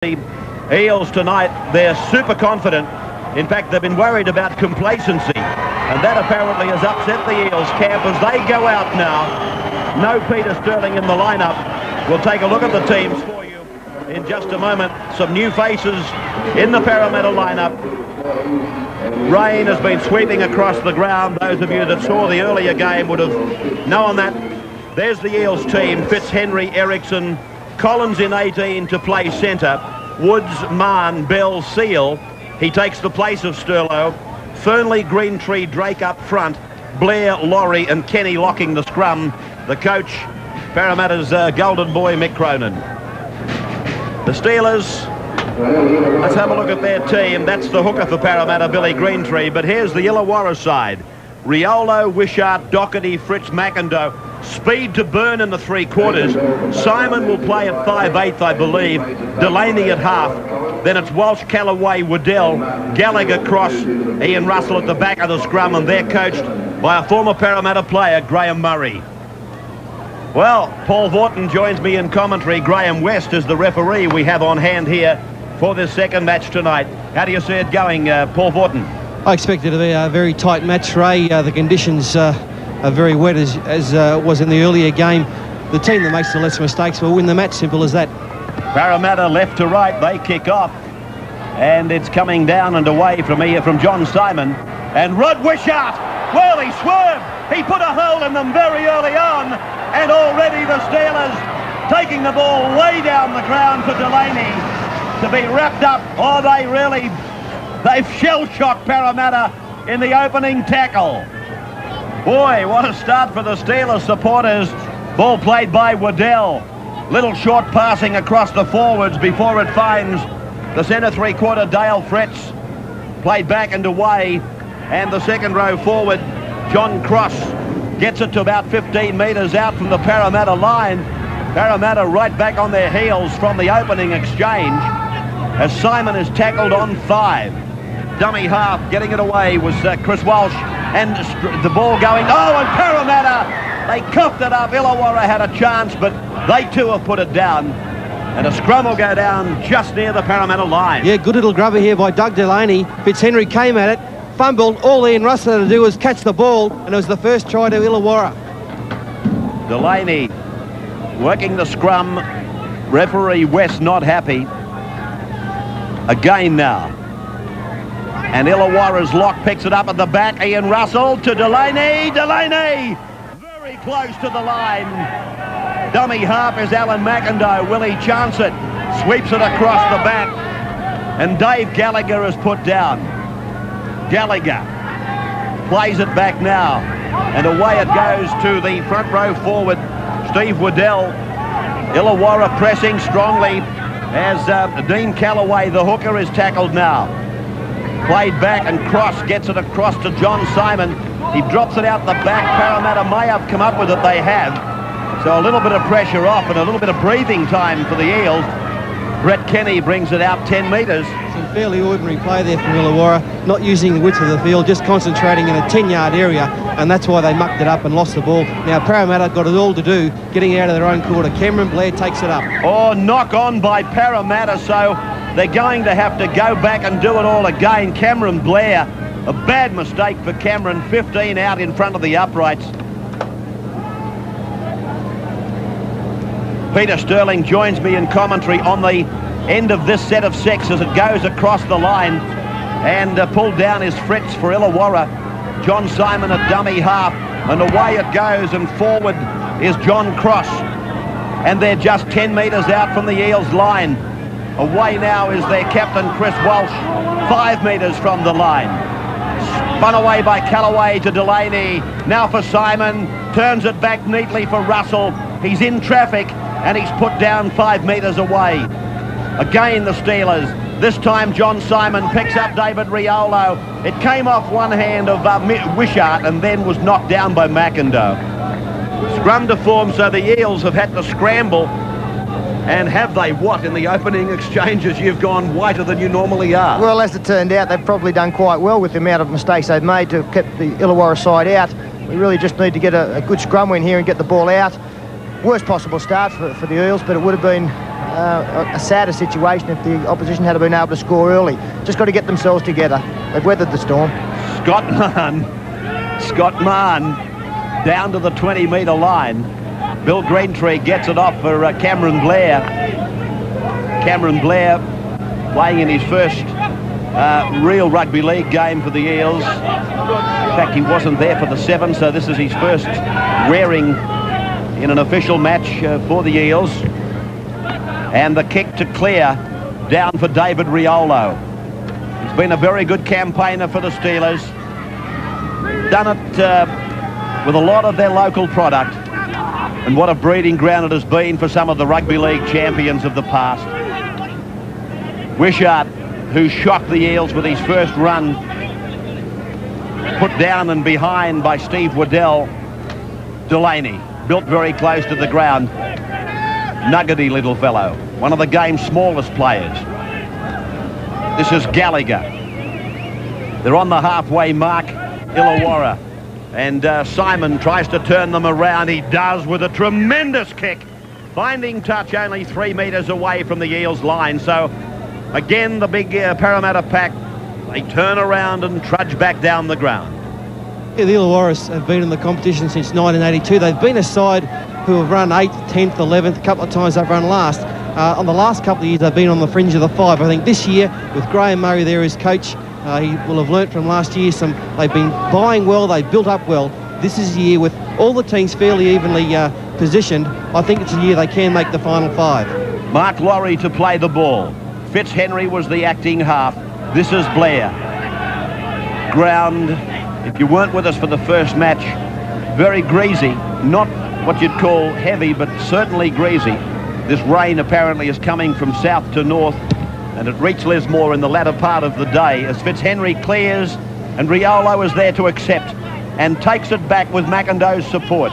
The Eels tonight, they're super confident. In fact, they've been worried about complacency, and that apparently has upset the Eels camp as they go out now. No Peter Sterling in the lineup. We'll take a look at the teams for you in just a moment. Some new faces in the Parramatta lineup. Rain has been sweeping across the ground. Those of you that saw the earlier game would have known that. There's the Eels team. Fitzhenry, Eriksson, Collins in 18 to play centre. Woods, Mann, Bell, Seal. He takes the place of Sterlo. Fernley, Greentree, Drake up front. Blair, Laurie and Kenny locking the scrum. The coach, Parramatta's golden boy, Mick Cronin. The Steelers, let's have a look at their team. That's the hooker for Parramatta, Billy Greentree. But here's the Illawarra side. Riolo, Wishart, Doherty, Fritz, McIndoe. Speed to burn in the three quarters. Simon will play at 5/8, I believe. Delaney at half. Then it's Walsh, Callaway, Waddell, Gallagher, Cross, Ian Russell at the back of the scrum, and they're coached by a former Parramatta player, Graeme Murray. Well, Paul Vaughton joins me in commentary. Graham West is the referee we have on hand here for this second match tonight. How do you see it going, Paul Vaughton? I expect it to be a very tight match, Ray. The conditions are very wet as was in the earlier game. The team that makes the less mistakes will win the match, simple as that. Parramatta left to right, they kick off. And it's coming down and away from here from John Simon. And Rod Wishart, well, he swerved. He put a hole in them very early on. And already the Steelers taking the ball way down the ground for Delaney to be wrapped up. Oh, they've shell-shocked Parramatta in the opening tackle. Boy, what a start for the Steelers supporters. Ball played by Waddell. Little short passing across the forwards before it finds the centre three-quarter Dale Fritz. Played back and away. And the second row forward, John Cross, gets it to about 15 metres out from the Parramatta line. Parramatta right back on their heels from the opening exchange as Simon is tackled on 5. Dummy half, getting it away was Chris Walsh, and the ball going, oh, and Parramatta, they coughed it up. Illawarra had a chance, but they too have put it down, and a scrum will go down just near the Parramatta line. Yeah, good little grubber here by Doug Delaney. Fitzhenry came at it, fumbled. All Ian Russell had to do was catch the ball, and it was the first try to Illawarra. Delaney working the scrum. Referee West not happy. Again now. And Illawarra's lock picks it up at the back. Ian Russell to Delaney. Delaney very close to the line. Dummy half is Alan McIndoe. Will he chance it? Sweeps it across the back. And Dave Gallagher is put down. Gallagher plays it back now. And away it goes to the front row forward, Steve Waddell. Illawarra pressing strongly as Dean Callaway, the hooker, is tackled now. Played back and Cross gets it across to John Simon. He drops it out the back. Parramatta may have come up with it. They have. So a little bit of pressure off and a little bit of breathing time for the Eels. Brett Kenny brings it out 10 metres. Some fairly ordinary play there from Illawarra, not using the width of the field, just concentrating in a 10-yard area, and that's why they mucked it up and lost the ball. Now Parramatta got it all to do, getting out of their own quarter. Cameron Blair takes it up. Oh, knock on by Parramatta, so they're going to have to go back and do it all again. Cameron Blair, a bad mistake for Cameron, 15 out in front of the uprights. Peter Sterling joins me in commentary on the end of this set of 6 as it goes across the line, and pulled down is Fritz for Illawarra. John Simon at dummy half, and away it goes, and forward is John Cross, and they're just 10 metres out from the Eels line. Away now is their captain Chris Walsh, 5 metres from the line. Spun away by Callaway to Delaney. Now for Simon, turns it back neatly for Russell. He's in traffic and he's put down 5 metres away. Again the Steelers. This time John Simon picks up David Riolo. It came off one hand of Wishart and then was knocked down by McIndoe. Scrum to form, so the Eels have had to scramble. And have they what in the opening exchanges? You've gone whiter than you normally are. Well, as it turned out, they've probably done quite well with the amount of mistakes they've made to keep the Illawarra side out. We really just need to get a good scrum win here and get the ball out. worst possible start for the Eels, but it would have been a sadder situation if the opposition had been able to score early. Just got to get themselves together. They've weathered the storm. Scott Mann down to the 20-metre line. Bill Greentree gets it off for Cameron Blair. Cameron Blair playing in his first real rugby league game for the Eels. In fact, he wasn't there for the 7, so this is his first wearing in an official match for the Eels. And the kick to clear down for David Riolo. He's been a very good campaigner for the Steelers. Done it with a lot of their local product. And what a breeding ground it has been for some of the rugby league champions of the past. Wishart, who shocked the Eels with his first run, put down and behind by Steve Waddell. Delaney, built very close to the ground. Nuggety little fellow, one of the game's smallest players. This is Gallagher. They're on the halfway mark, Illawarra. And Simon tries to turn them around. He does with a tremendous kick. Finding touch only 3 metres away from the Eels line. So, again, the big Parramatta pack, they turn around and trudge back down the ground. Yeah, the Illawarras have been in the competition since 1982. They've been a side who have run 8th, 10th, 11th. A couple of times they've run last. On the last couple of years, they've been on the fringe of the 5. I think this year, with Graeme Murray there as coach, he will have learnt from last year. They've been buying well, they've built up well. This is a year with all the teams fairly evenly positioned. I think it's a year they can make the final 5. Mark Laurie to play the ball. Fitzhenry was the acting half. This is Blair. Ground, if you weren't with us for the first match, very greasy. Not what you'd call heavy, but certainly greasy. This rain apparently is coming from south to north, and it reached Lismore in the latter part of the day as Fitzhenry clears, and Riolo is there to accept and takes it back with McIndoe's support.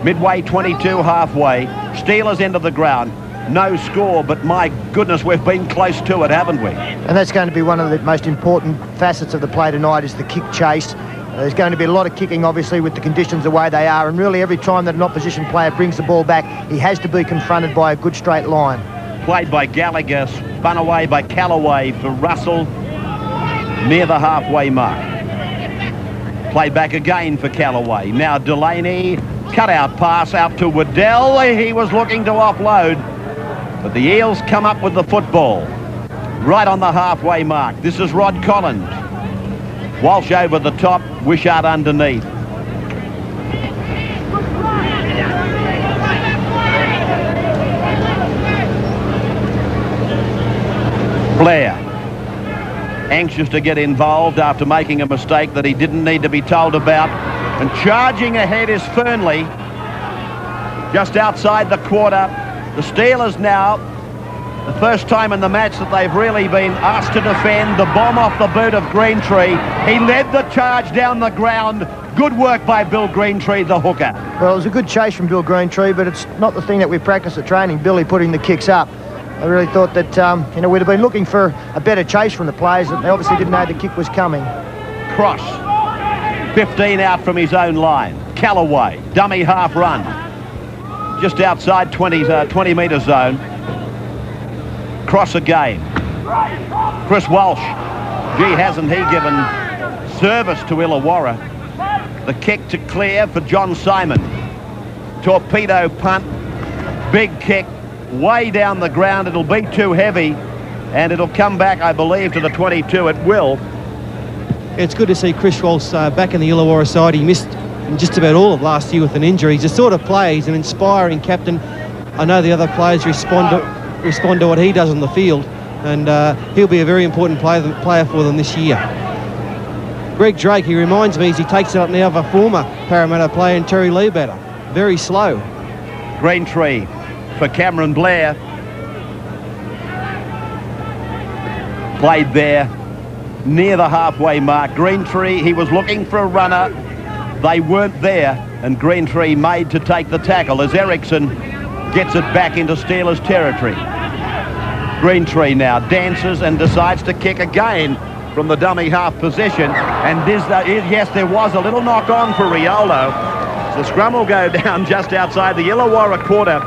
Midway 22, halfway. Steelers into the ground. No score, but my goodness, we've been close to it, haven't we? And that's going to be one of the most important facets of the play tonight, is the kick chase. There's going to be a lot of kicking, obviously, with the conditions the way they are, and really every time that an opposition player brings the ball back, he has to be confronted by a good straight line. Played by Gallagher, spun away by Callaway for Russell near the halfway mark. Played back again for Callaway. Now Delaney, cut out pass out to Waddell. He was looking to offload, but the Eels come up with the football right on the halfway mark. This is Rod Collins. Walsh over the top, Wishart underneath. Blair, anxious to get involved after making a mistake that he didn't need to be told about. And charging ahead is Fernley, just outside the quarter. The Steelers now, the first time in the match that they've really been asked to defend. The bomb off the boot of Greentree. He led the charge down the ground. Good work by Bill Greentree, the hooker. Well, it was a good chase from Bill Greentree, but it's not the thing that we practice at training, Billy putting the kicks up. I really thought that, we'd have been looking for a better chase from the players. They obviously didn't know the kick was coming. Cross, 15 out from his own line. Callaway, dummy half run. Just outside 20-metre zone. Cross again. Chris Walsh. Gee, hasn't he given service to Illawarra. The kick to clear for John Simon. Torpedo punt. Big kick. Way down the ground. It'll be too heavy, and it'll come back, I believe, to the 22. It will. It's good to see Chris Walsh back in the Illawarra side. He missed just about all of last year with an injury. He's the sort of player, he's an inspiring captain. I know the other players respond to what he does on the field, and he'll be a very important player for them this year. Greg Drake, he reminds me, as he takes it up now, of a former Parramatta player in Terry Leadbetter. Very slow. Greentree for Cameron Blair. Played there near the halfway mark. Greentree, he was looking for a runner. They weren't there, and Greentree made to take the tackle as Ericsson gets it back into Steelers territory. Greentree now dances and decides to kick again from the dummy half position. And yes, there was a little knock on for Riolo. The scrum will go down just outside the Illawarra quarter.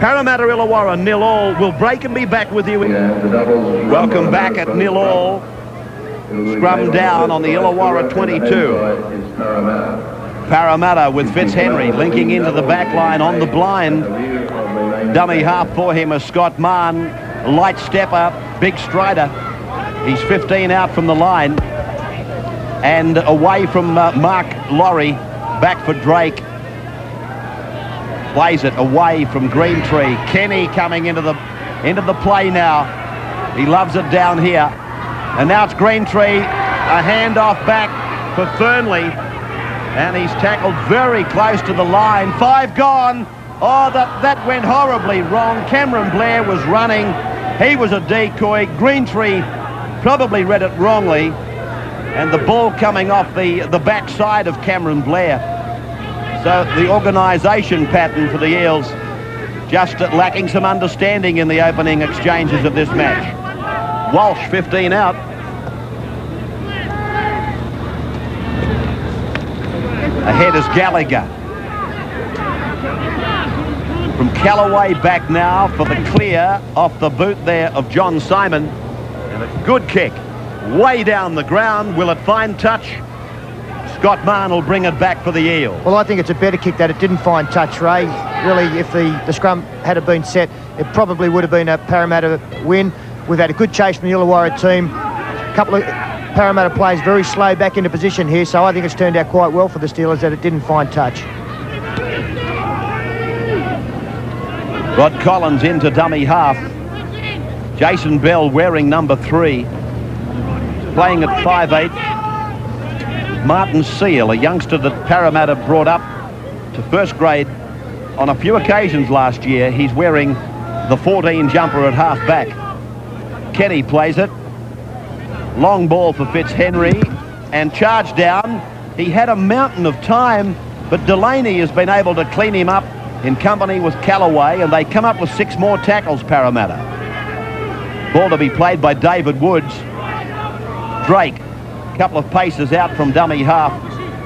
Parramatta Illawarra 0-0. We'll break and be back with you. Welcome back at 0-0. Scrum down on the Illawarra 22. Parramatta with Fitzhenry linking into the back line on the blind. Dummy half for him is Scott Mann. Light stepper, big strider. He's 15 out from the line. And away from Mark Laurie. Back for Drake. Plays it away from Greentree. Kenny coming into the play now. He loves it down here. And now it's Greentree. A handoff back for Fernley. And he's tackled very close to the line. 5 gone. Oh, that went horribly wrong. Cameron Blair was running. He was a decoy. Greentree probably read it wrongly. And the ball coming off the backside of Cameron Blair. So the organisation pattern for the Eels just lacking some understanding in the opening exchanges of this match. Walsh 15 out. Ahead is Gallagher. From Callaway back now for the clear off the boot there of John Simon. And a good kick. Way down the ground. Will it find touch? Scott Mann will bring it back for the Eels. Well, I think it's a better kick that it didn't find touch, Ray. Really, if the scrum had been set, it probably would have been a Parramatta win. We've had a good chase from the Illawarra team. A couple of Parramatta players very slow back into position here, so I think it's turned out quite well for the Steelers that it didn't find touch. Rod Collins into dummy half. Jason Bell wearing number 3. Playing at 5'8". Martin Seal, a youngster that Parramatta brought up to first grade on a few occasions last year. He's wearing the 14 jumper at half back. Kenny plays it. Long ball for Fitzhenry and charge down. He had a mountain of time, but Delaney has been able to clean him up in company with Callaway, and they come up with 6 more tackles, Parramatta. Ball to be played by David Woods. Drake, a couple of paces out from dummy half.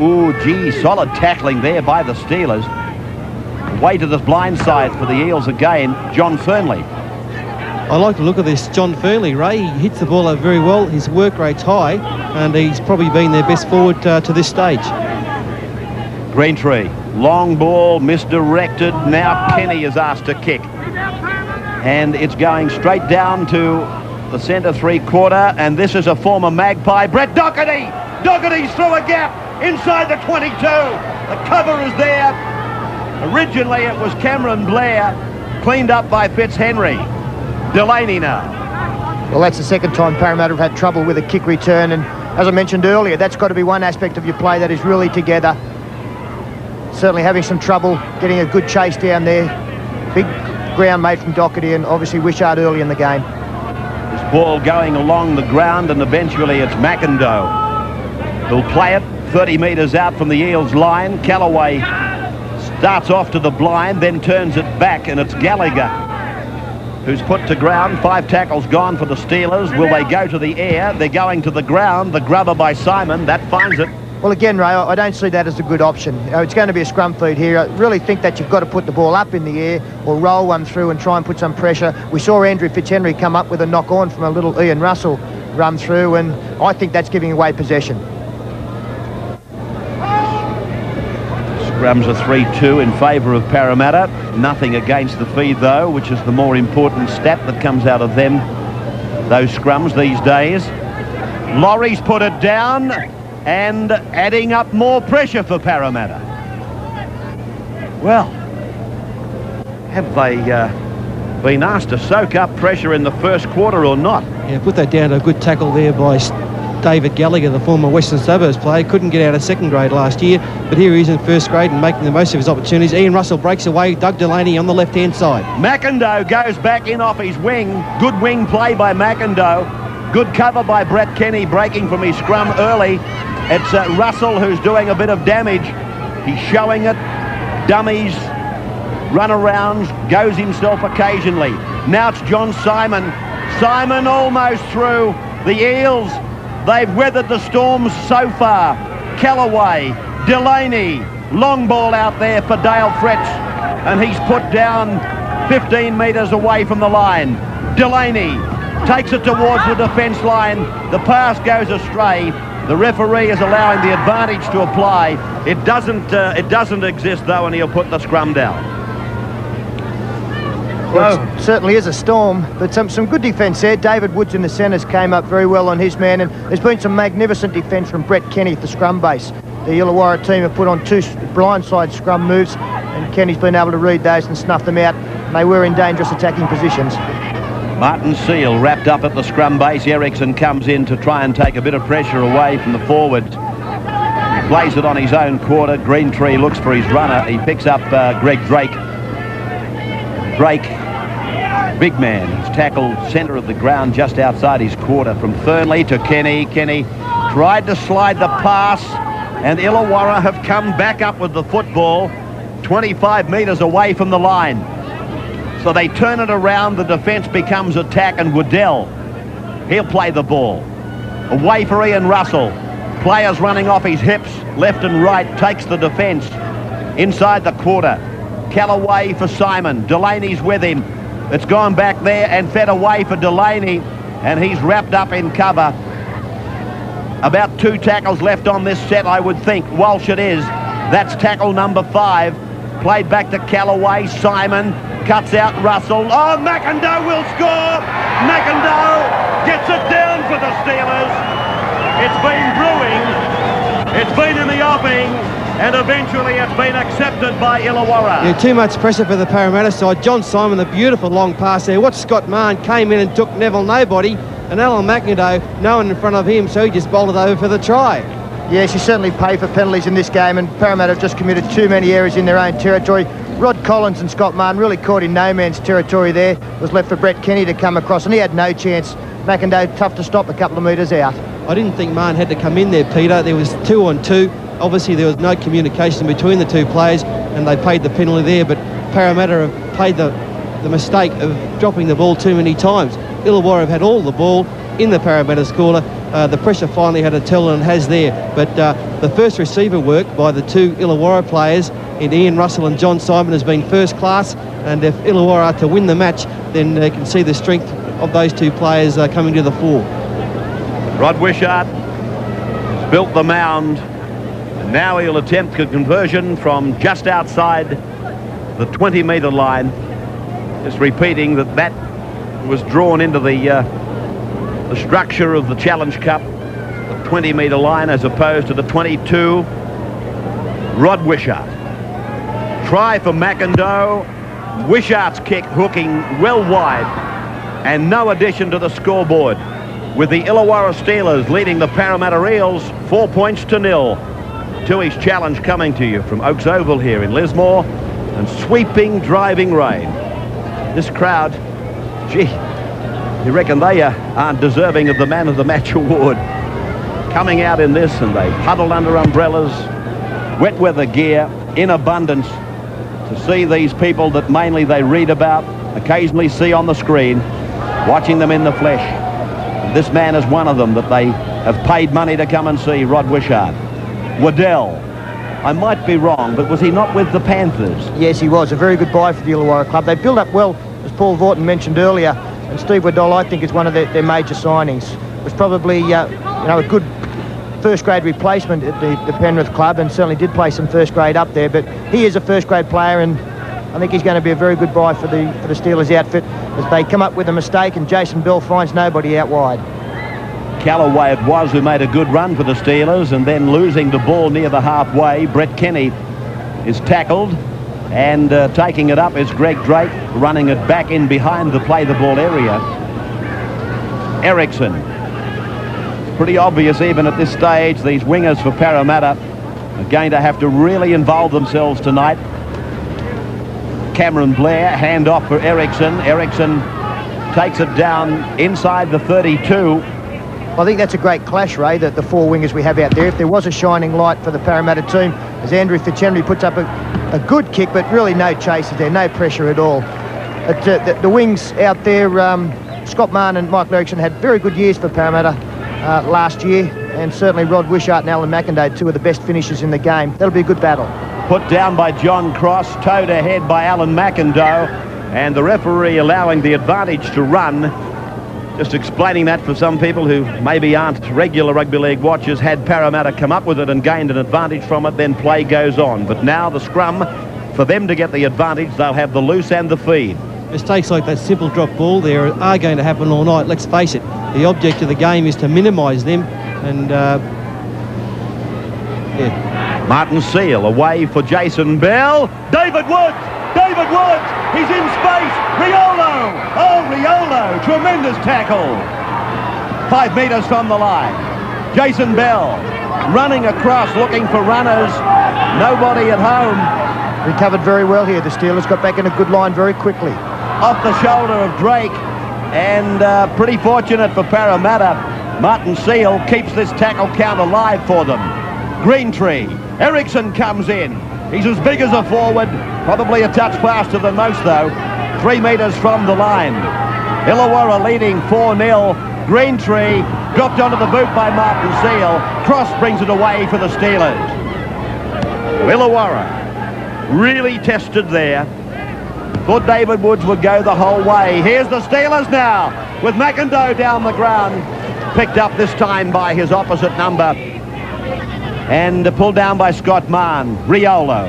Ooh, gee, solid tackling there by the Steelers. Way to the blind side for the Eels again, John Fernley. I like the look of this John Fernley, Ray. He hits the ball out very well. His work rate's high, and he's probably been their best forward to this stage. Greentree, long ball, misdirected. Now Kenny is asked to kick. And it's going straight down to the centre 3/4, and this is a former Magpie, Brett Doherty. Doherty's through a gap inside the 22. The cover is there. Originally it was Cameron Blair, cleaned up by Fitzhenry. Delaney now. Well, that's the second time Parramatta have had trouble with a kick return, and as I mentioned earlier, that's got to be one aspect of your play that is really together. Certainly having some trouble getting a good chase down there. Big ground made from Doherty, and obviously Wishart early in the game. This ball going along the ground, and eventually it's McIndoe who'll play it 30 metres out from the Eels line. Callaway starts off to the blind, then turns it back, and it's Gallagher who's put to ground. 5 tackles gone for the Steelers. Will they go to the air? They're going to the ground. The grubber by Simon, that finds it. Well, again, Ray, I don't see that as a good option. It's going to be a scrum feed here. I really think that you've got to put the ball up in the air or roll one through and try and put some pressure. We saw Andrew Fitzhenry come up with a knock-on from a little Ian Russell run through, and I think that's giving away possession. Scrums are 3-2 in favour of Parramatta. Nothing against the feed, though, which is the more important stat that comes out of them, those scrums these days. Laurie's put it down, and adding up more pressure for Parramatta. Well, have they been asked to soak up pressure in the first quarter or not? Yeah, put that down to a good tackle there by David Gallagher, the former Western Suburbs player. Couldn't get out of second grade last year, but here he is in first grade and making the most of his opportunities. Ian Russell breaks away, Doug Delaney on the left-hand side. McIndoe goes back in off his wing. Good wing play by McIndoe. Good cover by Brett Kenny, breaking from his scrum early. It's Russell who's doing a bit of damage. He's showing it. Dummies, run-arounds, goes himself occasionally. Now it's John Simon. Simon almost through. The Eels, they've weathered the storms so far. Callaway, Delaney, Long ball out there for Dale Fretch, and he's put down 15 metres away from the line. Delaney takes it towards the defence line. The pass goes astray. The referee is allowing the advantage to apply. It doesn't exist though, and he'll put the scrum down. Well, it certainly is a storm, but some good defence there. David Woods in the centres came up very well on his man, and there's been some magnificent defence from Brett Kenny at the scrum base. The Illawarra team have put on 2 blindside scrum moves, and Kenny's been able to read those and snuff them out, and they were in dangerous attacking positions. Martin Seal wrapped up at the scrum base. Ericsson comes in to try and take a bit of pressure away from the forwards. He plays it on his own quarter. Greentree looks for his runner. He picks up Greg Drake. Drake, big man, he's tackled centre of the ground just outside his quarter from Thornley to Kenny. Kenny tried to slide the pass, and Illawarra have come back up with the football 25 metres away from the line. So they turn it around, the defence becomes attack, and Waddell, he'll play the ball. Away for Ian Russell. Players running off his hips, left and right, takes the defence inside the quarter. Callaway for Simon. Delaney's with him. It's gone back there and fed away for Delaney, and he's wrapped up in cover. About 2 tackles left on this set, I would think. Walsh it is. That's tackle number 5. Played back to Callaway. Simon cuts out Russell. Oh, McIndoe will score! McIndoe gets it down for the Steelers. It's been brewing. It's been in the offing. And eventually it's been accepted by Illawarra. Yeah, too much pressure for the Parramatta side. John Simon, the beautiful long pass there. Watch Scott Mahon came in and took Neville nobody. And Alan McIndoe, no one in front of him, so he just bowled it over for the try. Yes, you certainly pay for penalties in this game, and Parramatta have just committed too many errors in their own territory. Rod Collins and Scott Mahon really caught in no man's territory there. It was left for Brett Kenny to come across, and he had no chance. McIndoe tough to stop a couple of metres out. I didn't think Mahon had to come in there, Peter. There was 2 on 2. Obviously, there was no communication between the 2 players, and they paid the penalty there, but Parramatta have played the mistake of dropping the ball too many times. Illawarra have had all the ball in the Parramatta scorer. The pressure finally had a tell, and has there. But the first receiver work by the 2 Illawarra players in Ian Russell and John Simon has been first class, and if Illawarra are to win the match, then they can see the strength of those 2 players coming to the fore. Rod Wishart has built the mound. Now he'll attempt a conversion from just outside the 20-metre line. Just repeating that was drawn into the structure of the Challenge Cup, the 20-metre line as opposed to the 22. Rod Wishart. Try for McIndoe. Wishart's kick hooking well wide, and no addition to the scoreboard, with the Illawarra Steelers leading the Parramatta Eels 4 points to 0. Tooheys Challenge coming to you from Oaks Oval here in Lismore, and sweeping, driving rain. This crowd, gee, you reckon they aren't deserving of the Man of the Match award? Coming out in this, and they huddled under umbrellas, wet weather gear, in abundance, to see these people that mainly they read about, occasionally see on the screen, watching them in the flesh. And this man is one of them that they have paid money to come and see, Rod Wishart. Waddell, I might be wrong, but was he not with the Panthers? Yes, he was. A very good buy for the Illawarra club. They built up well, as Paul Vorton mentioned earlier, and Steve Waddell, I think, is one of their major signings. It was probably a good first-grade replacement at the Penrith club, and certainly did play some first-grade up there, but he is a first-grade player, and I think he's going to be a very good buy for the Steelers outfit as they come up with a mistake and Jason Bell finds nobody out wide. Callaway it was who made a good run for the Steelers, and then losing the ball near the halfway. Brett Kenny is tackled, and taking it up is Greg Drake, running it back in behind the play-the-ball area. Ericsson. Pretty obvious even at this stage, these wingers for Parramatta are going to have to really involve themselves tonight. Cameron Blair, hand off for Ericsson. Ericsson takes it down inside the 32. I think that's a great clash, Ray, the 4 wingers we have out there. If there was a shining light for the Parramatta team, as Andrew Fitzhenry puts up a good kick, but really no chases there, no pressure at all. But, the wings out there, Scott Mahon and Michael Ericsson had very good years for Parramatta last year, and certainly Rod Wishart and Alan McIndoe, 2 of the best finishers in the game. That'll be a good battle. put down by John Cross, towed ahead by Alan McIndoe, and the referee allowing the advantage to run. Just explaining that for some people who maybe aren't regular rugby league watchers, had Parramatta come up with it and gained an advantage from it, then play goes on. But now the scrum, for them to get the advantage, they'll have the loose and the feed. Mistakes like that simple drop ball there are going to happen all night. Let's face it, the object of the game is to minimise them. And Martin Seal away for Jason Bell. David Woods! David Woods! He's in space! Riolo! Oh, Riolo! Tremendous tackle! 5 metres from the line. Jason Bell running across, looking for runners. Nobody at home. Recovered very well here. The Steelers got back in a good line very quickly. Off the shoulder of Drake, and pretty fortunate for Parramatta. Martin Seal keeps this tackle count alive for them. Greentree. Ericsson comes in. He's as big as a forward, probably a touch faster than most though. 3 metres from the line. Illawarra leading 4-0. Greentree dropped onto the boot by Martin Seal. Cross brings it away for the Steelers. Illawarra really tested there. Thought David Woods would go the whole way. Here's the Steelers now with McIndoe down the ground. Picked up this time by his opposite number. And pulled down by Scott Mann. Riolo.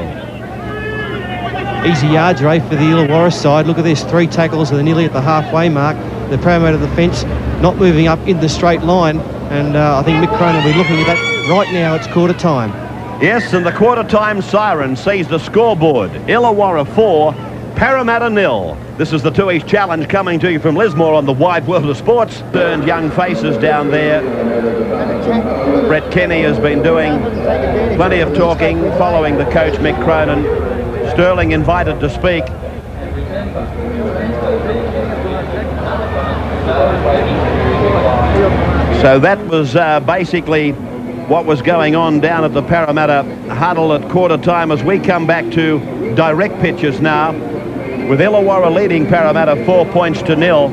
Easy yards, Ray, for the Illawarra side. Look at this, 3 tackles, and they're nearly at the halfway mark. The Parramatta defence not moving up in the straight line. And I think Mick Cronin will be looking at that right now. It's quarter time. Yes, and the quarter time siren sees the scoreboard. Illawarra 4, Parramatta 0. This is the Tooheys Challenge coming to you from Lismore on the wide world of sports. Turned young faces down there. Brett Kenny has been doing plenty of talking following the coach Mick Cronin. Sterling invited to speak. So that was basically what was going on down at the Parramatta huddle at quarter time, as we come back to direct pitches now, with Illawarra leading Parramatta 4 points to 0.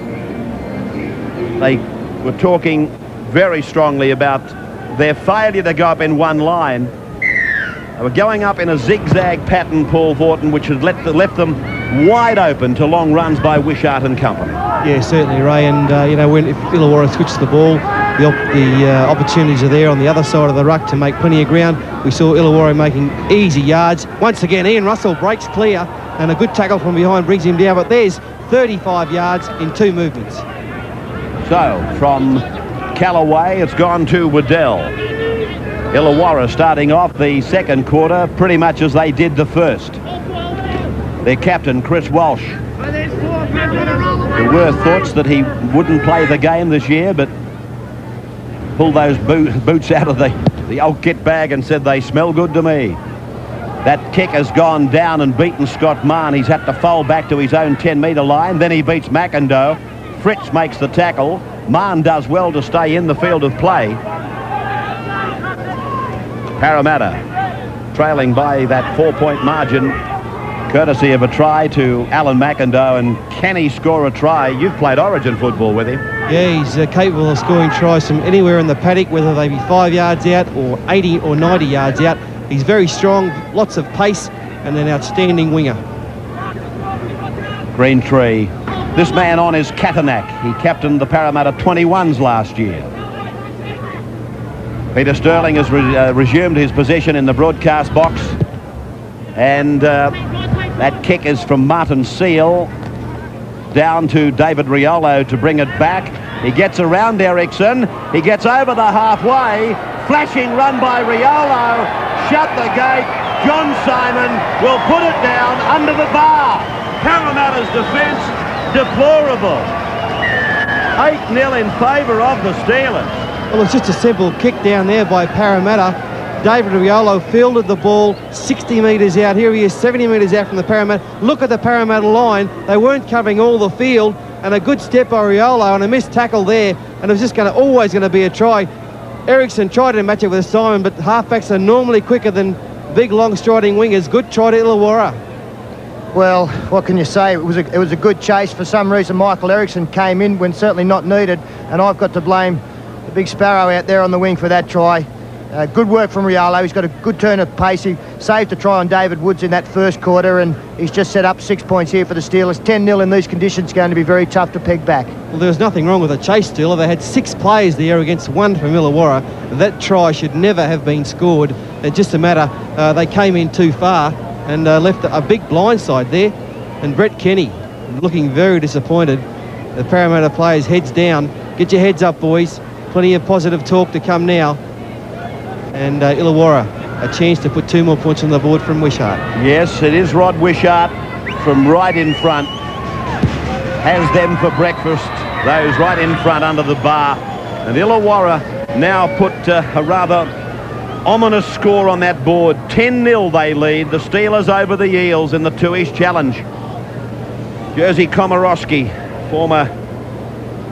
They were talking very strongly about their failure to go up in one line. They were going up in a zigzag pattern, Paul Vorton, which had left them wide open to long runs by Wishart and company. Yeah, certainly, Ray. And you know, if Illawarra switched the ball, the opportunities are there on the other side of the ruck to make plenty of ground. We saw Illawarra making easy yards. Once again, Ian Russell breaks clear, and a good tackle from behind brings him down. But there's 35 yards in 2 movements. So from Callaway, it's gone to Waddell. Illawarra starting off the second quarter pretty much as they did the first. Their captain, Chris Walsh. There were thoughts that he wouldn't play the game this year, but pulled those boots out of the old kit bag and said they smell good to me. That kick has gone down and beaten Scott Mann. He's had to fold back to his own 10-metre line. Then he beats McIndoe. Fritz makes the tackle. Mann does well to stay in the field of play. Parramatta trailing by that 4-point margin, courtesy of a try to Alan McIndoe. And can he score a try? You've played Origin football with him. Yeah, he's capable of scoring tries from anywhere in the paddock, whether they be 5 yards out or 80 or 90 yards out. He's very strong, lots of pace, and an outstanding winger. Greentree. This man on is Katanak. He captained the Parramatta 21s last year. Peter Sterling has resumed his position in the broadcast box. And that kick is from Martin Seal down to David Riolo to bring it back. He gets around Ericsson. He gets over the halfway. Flashing run by Riolo. Shut the gate. John Simon will put it down under the bar. Parramatta's defence deplorable. 8-0 in favour of the Steelers. Well, it's just a simple kick down there by Parramatta. David Riolo fielded the ball 60 metres out. Here he is, 70 metres out from the Parramatta. Look at the Parramatta line. They weren't covering all the field. And a good step by Riolo and a missed tackle there. And it was just always going to be a try. Ericsson tried to match it with Simon, but halfbacks are normally quicker than big, long striding wingers. Good try to Illawarra. Well, what can you say? It was a good chase. For some reason, Michael Ericsson came in when certainly not needed. And I've got to blame the big sparrow out there on the wing for that try. Good work from Riolo. He's got a good turn of pace. saved a try on David Woods in that first quarter, and he's just set up 6 points here for the Steelers. 10-0 in these conditions, going to be very tough to peg back. Well, there was nothing wrong with the chase, Steeler. They had 6 plays there against 1 from Illawarra. That try should never have been scored. It's just a matter, they came in too far and left a big blindside there. And Brett Kenny looking very disappointed. The Parramatta players heads down. Get your heads up, boys. Plenty of positive talk to come now. And Illawarra, a chance to put 2 more points on the board from Wishart. Yes, it is Rod Wishart from right in front. Has them for breakfast, those right in front under the bar. And Illawarra now put a rather ominous score on that board. 10-0 they lead. The Steelers over the Eels in the Tooheys Challenge. Jersey Komorowski, former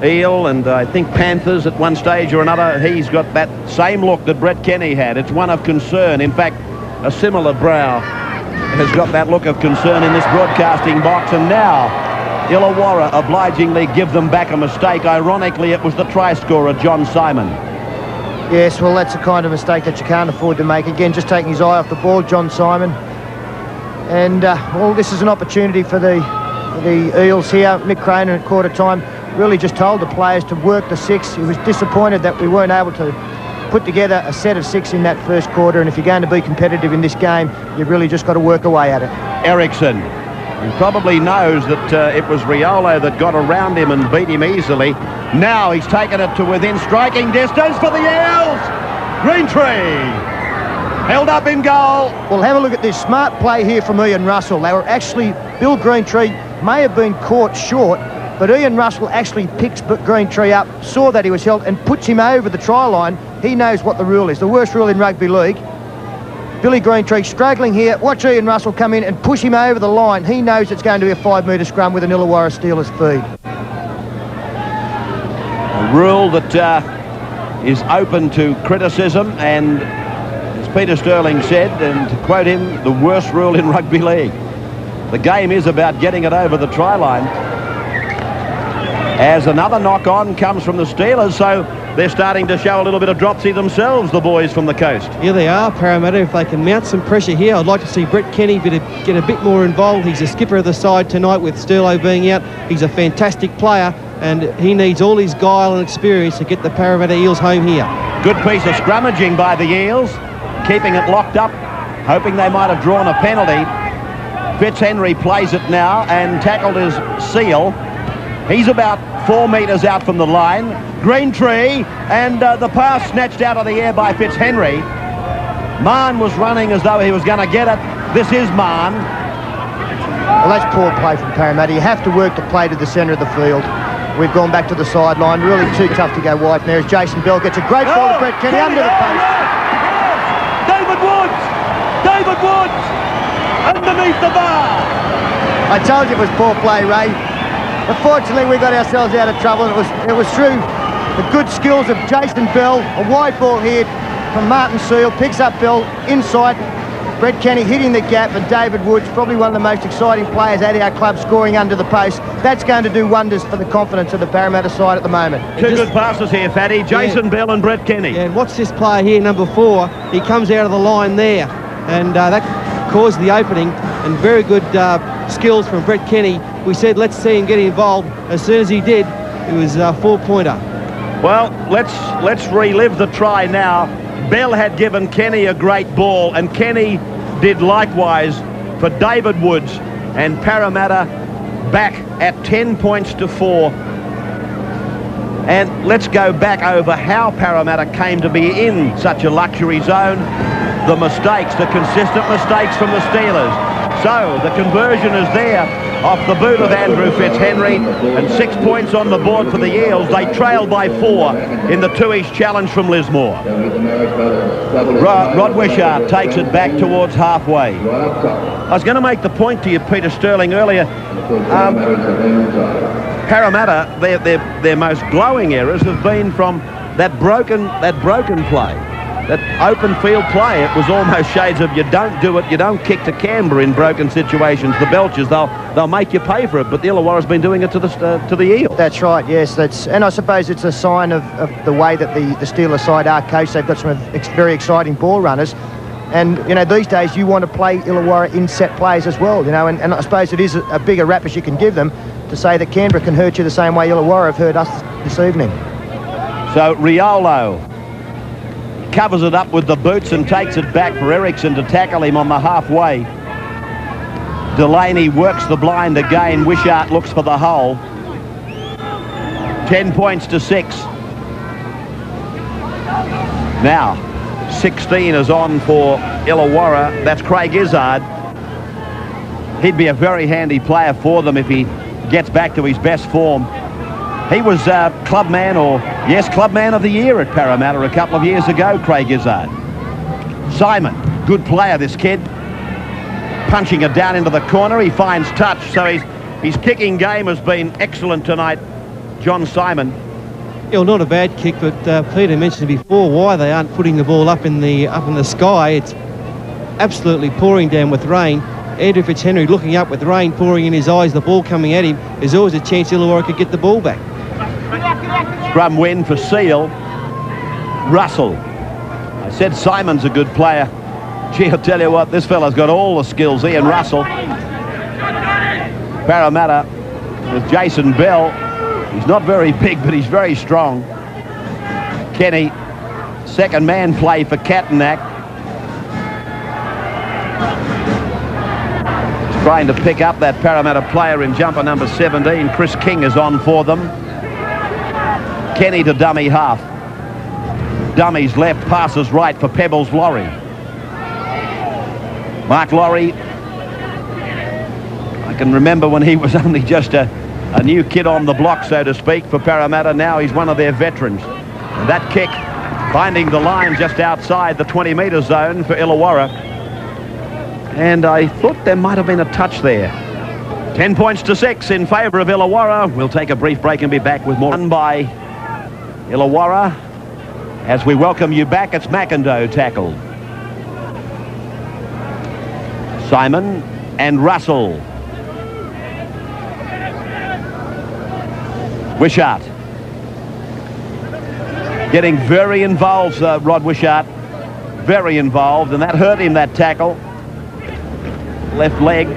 Eel and I think Panthers at one stage or another. He's got that same look that Brett Kenny had. It's one of concern. In fact, a similar brow has got that look of concern in this broadcasting box. And now Illawarra obligingly give them back a mistake. Ironically, it was the try scorer, John Simon. Yes, well, that's the kind of mistake that you can't afford to make. Again, just taking his eye off the ball, John Simon. And, well, this is an opportunity for the Eels here. Mick Cronin at quarter time really just told the players to work the 6. He was disappointed that we weren't able to put together a set of 6 in that first quarter, and if you're going to be competitive in this game, you've really just got to work away at it. Ericsson, he probably knows that it was Riolo that got around him and beat him easily. Now he's taken it to within striking distance for the Eels. Greentree held up in goal. Well, have a look at this smart play here from Ian Russell. They were actually, Bill Greentree may have been caught short, but Ian Russell actually picks Greentree up, saw that he was held, and puts him over the try line. He knows what the rule is, the worst rule in rugby league. Billy Greentree struggling here. Watch Ian Russell come in and push him over the line. He knows it's going to be a 5-metre scrum with an Illawarra Steelers feed. A rule that is open to criticism, and as Peter Sterling said, and to quote him, the worst rule in rugby league. The game is about getting it over the try line. As another knock-on comes from the Steelers, so they're starting to show a little bit of dropsy themselves, the boys from the coast. Here they are, Parramatta. If they can mount some pressure here, I'd like to see Brett Kenny get a bit more involved. He's the skipper of the side tonight with Sterlo being out. He's a fantastic player, and he needs all his guile and experience to get the Parramatta Eels home here. Good piece of scrummaging by the Eels, keeping it locked up, hoping they might have drawn a penalty. Fitzhenry plays it now and tackled his Seal. He's about 4 metres out from the line. Greentree, and the pass snatched out of the air by Fitzhenry. Mahon was running as though he was going to get it. This is Mahon. Well, that's poor play from Parramatta. You have to work the play to the centre of the field. We've gone back to the sideline. Really too tough to go wide from there as Jason Bell gets a great ball to Brett Kenny under the post. David Woods! David Woods! Underneath the bar! I told you it was poor play, Ray. Unfortunately, we got ourselves out of trouble. It was through the good skills of Jason Bell. A wide ball here from Martin Seal. Picks up Bell inside. Brett Kenny hitting the gap, and David Woods, probably one of the most exciting players at our club, scoring under the post. That's going to do wonders for the confidence of the Parramatta side at the moment. Two good passes here, Fatty. Jason Bell and Brett Kenny. Yeah, and watch this player here, number 4. He comes out of the line there, and that caused the opening, and very good skills from Brett Kenny. We said let's see him get involved. As soon as he did, it was a 4-pointer. Well, let's relive the try now. Bell had given Kenny a great ball, and Kenny did likewise for David Woods, and Parramatta back at 10 points to 4. And let's go back over how Parramatta came to be in such a luxury zone. The mistakes, the consistent mistakes from the Steelers. So the conversion is there off the boot of Andrew Fitzhenry, and 6 points on the board for the Eels. They trail by 4 in the Tooheys Challenge from Lismore. Rod Wishart takes it back towards halfway. I was going to make the point to you, Peter Sterling, earlier. Parramatta, their most glowing errors have been from that broken play. That open field play, it was almost shades of you don't do it, you don't kick to Canberra in broken situations. The Belchers, they'll make you pay for it, but the Illawarra's been doing it to the Eels. That's right, yes. And I suppose it's a sign of the way that the Steelers side are coached. They've got some very exciting ball runners. And, you know, these days you want to play Illawarra in set plays as well, you know, and I suppose it is a bigger rap as you can give them to say that Canberra can hurt you the same way Illawarra have hurt us this evening. So Riolo covers it up with the boots and takes it back for Eriksson to tackle him on the halfway. Delaney works the blind again. Wishart looks for the hole. 10 points to 6. Now 16 is on for Illawarra. That's Craig Izzard. He'd be a very handy player for them if he gets back to his best form. He was clubman of the year at Parramatta a couple of years ago, Craig Izzard. Simon, good player, this kid. Punching it down into the corner. He finds touch, so his kicking game has been excellent tonight. John Simon. Yeah, well, not a bad kick, but Peter mentioned before why they aren't putting the ball up in the sky. It's absolutely pouring down with rain. Andrew Fitzhenry looking up with rain pouring in his eyes, the ball coming at him. There's always a chance Illawarra could get the ball back. Scrum win for Seal. Russell. I said Simon's a good player. Gee, I'll tell you what, this fella's got all the skills. Ian Russell. Parramatta with Jason Bell. He's not very big, but he's very strong. Kenny, second man play for Cattenack. He's trying to pick up that Parramatta player in jumper number 17. Chris King is on for them. Kenny to dummy half. Dummies left, passes right for Pebbles Laurie. Mark Laurie, I can remember when he was only just a new kid on the block, so to speak, for Parramatta. Now he's one of their veterans. And that kick finding the line just outside the 20-metre zone for Illawarra. And I thought there might have been a touch there. 10 points to 6 in favour of Illawarra. We'll take a brief break and be back with more. Done by Illawarra. As we welcome you back, it's McIndoe tackled. Simon and Russell. Wishart. Getting very involved, Rod Wishart. Very involved, and that hurt him, that tackle. Left leg. He's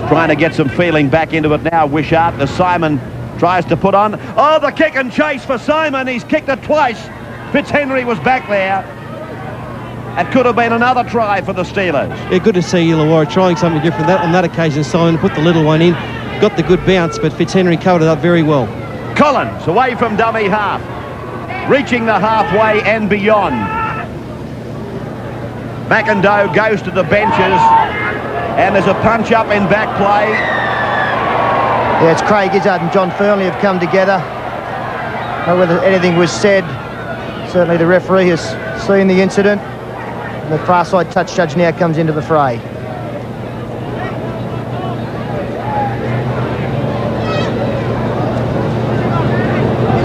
trying to get some feeling back into it now, Wishart. The Simon tries to put on. Oh, the kick and chase for Simon. He's kicked it twice. Fitzhenry was back there. It could have been another try for the Steelers. Yeah, good to see Illawarra trying something different. On that occasion, Simon put the little one in. Got the good bounce, but Fitzhenry covered it up very well. Collins away from dummy half. Reaching the halfway and beyond. McIndoe goes to the benches. And there's a punch up in back play. Yeah, it's Craig Izzard and John Fernley have come together. I don't know whether anything was said. Certainly the referee has seen the incident. And the far side touch judge now comes into the fray.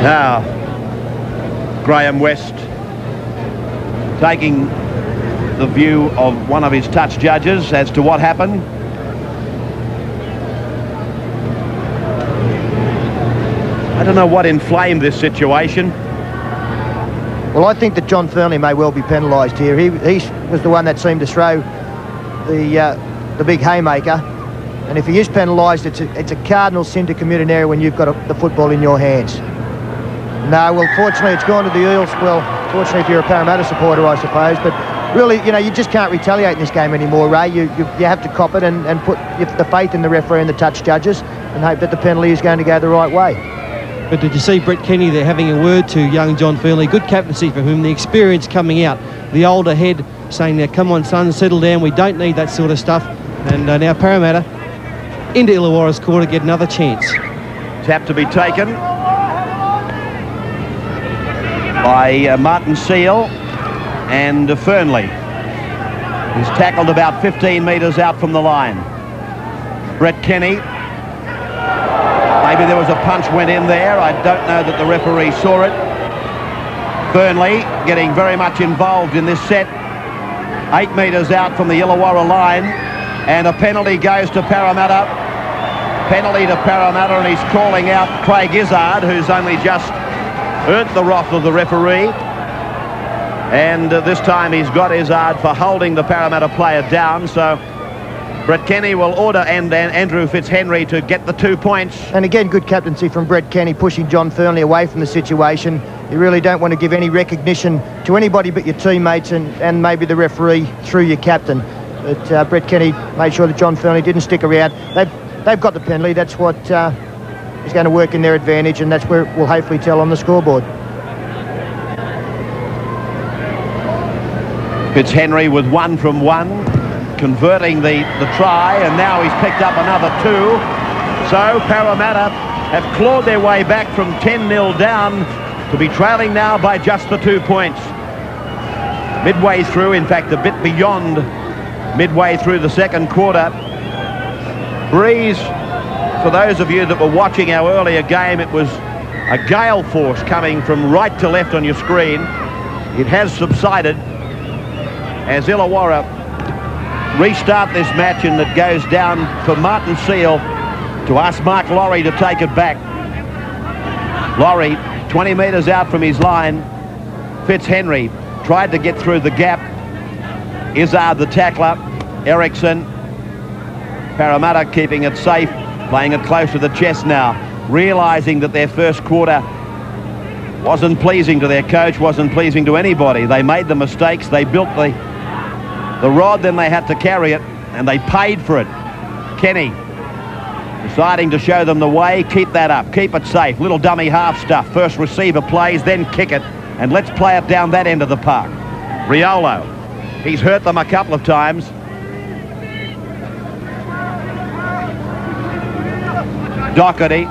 Now, Graham West taking the view of one of his touch judges as to what happened. I don't know what inflamed this situation. Well, I think that John Fernley may well be penalised here. He was the one that seemed to throw the big haymaker. And if he is penalised, it's a cardinal sin to commit an error when you've got the football in your hands. No, well, fortunately, it's gone to the Eels. Well, fortunately, if you're a Parramatta supporter, I suppose. But really, you know, you just can't retaliate in this game anymore, Ray. You have to cop it and put the faith in the referee and the touch judges and hope that the penalty is going to go the right way. But did you see Brett Kenny there having a word to young John Fernley? Good captaincy for him, the experience coming out, the older head saying, now, come on, son, settle down. We don't need that sort of stuff. And now Parramatta into Illawarra's quarter to get another chance. Tap to be taken by Martin Seal and Fernley. He's tackled about 15 metres out from the line. Brett Kenny. Maybe there was a punch went in there. I don't know that the referee saw it. Fernley getting very much involved in this set. 8 metres out from the Illawarra line. And a penalty goes to Parramatta. Penalty to Parramatta, and he's calling out Craig Izzard, who's only just earned the wrath of the referee. And this time he's got his ard for holding the Parramatta player down. So Brett Kenny will order Andrew Fitzhenry to get the 2 points. And again, good captaincy from Brett Kenny, pushing John Fernley away from the situation. You really don't want to give any recognition to anybody but your teammates and maybe the referee through your captain. But Brett Kenny made sure that John Fernley didn't stick around. They've got the penalty. That's what is going to work in their advantage, and that's where it will hopefully tell on the scoreboard. Fitzhenry with 1 from 1, converting the try, and now he's picked up another 2. So Parramatta have clawed their way back from 10-0 down to be trailing now by just the 2 points. Midway through, in fact, a bit beyond midway through the second quarter. Breeze, for those of you that were watching our earlier game, it was a gale force coming from right to left on your screen. It has subsided as Illawarra restart this match, and it goes down for Martin Seal to ask Mark Laurie to take it back. Laurie, 20 metres out from his line. Fitzhenry tried to get through the gap. Izzard the tackler. Eriksson. Parramatta keeping it safe, playing it close to the chest now, realising that their first quarter wasn't pleasing to their coach, wasn't pleasing to anybody. They made the mistakes, they built the rod, then they had to carry it, and they paid for it. Kenny deciding to show them the way. Keep that up, keep it safe. Little dummy half stuff. First receiver plays, then kick it, and let's play it down that end of the park. Riolo, he's hurt them a couple of times. Doherty.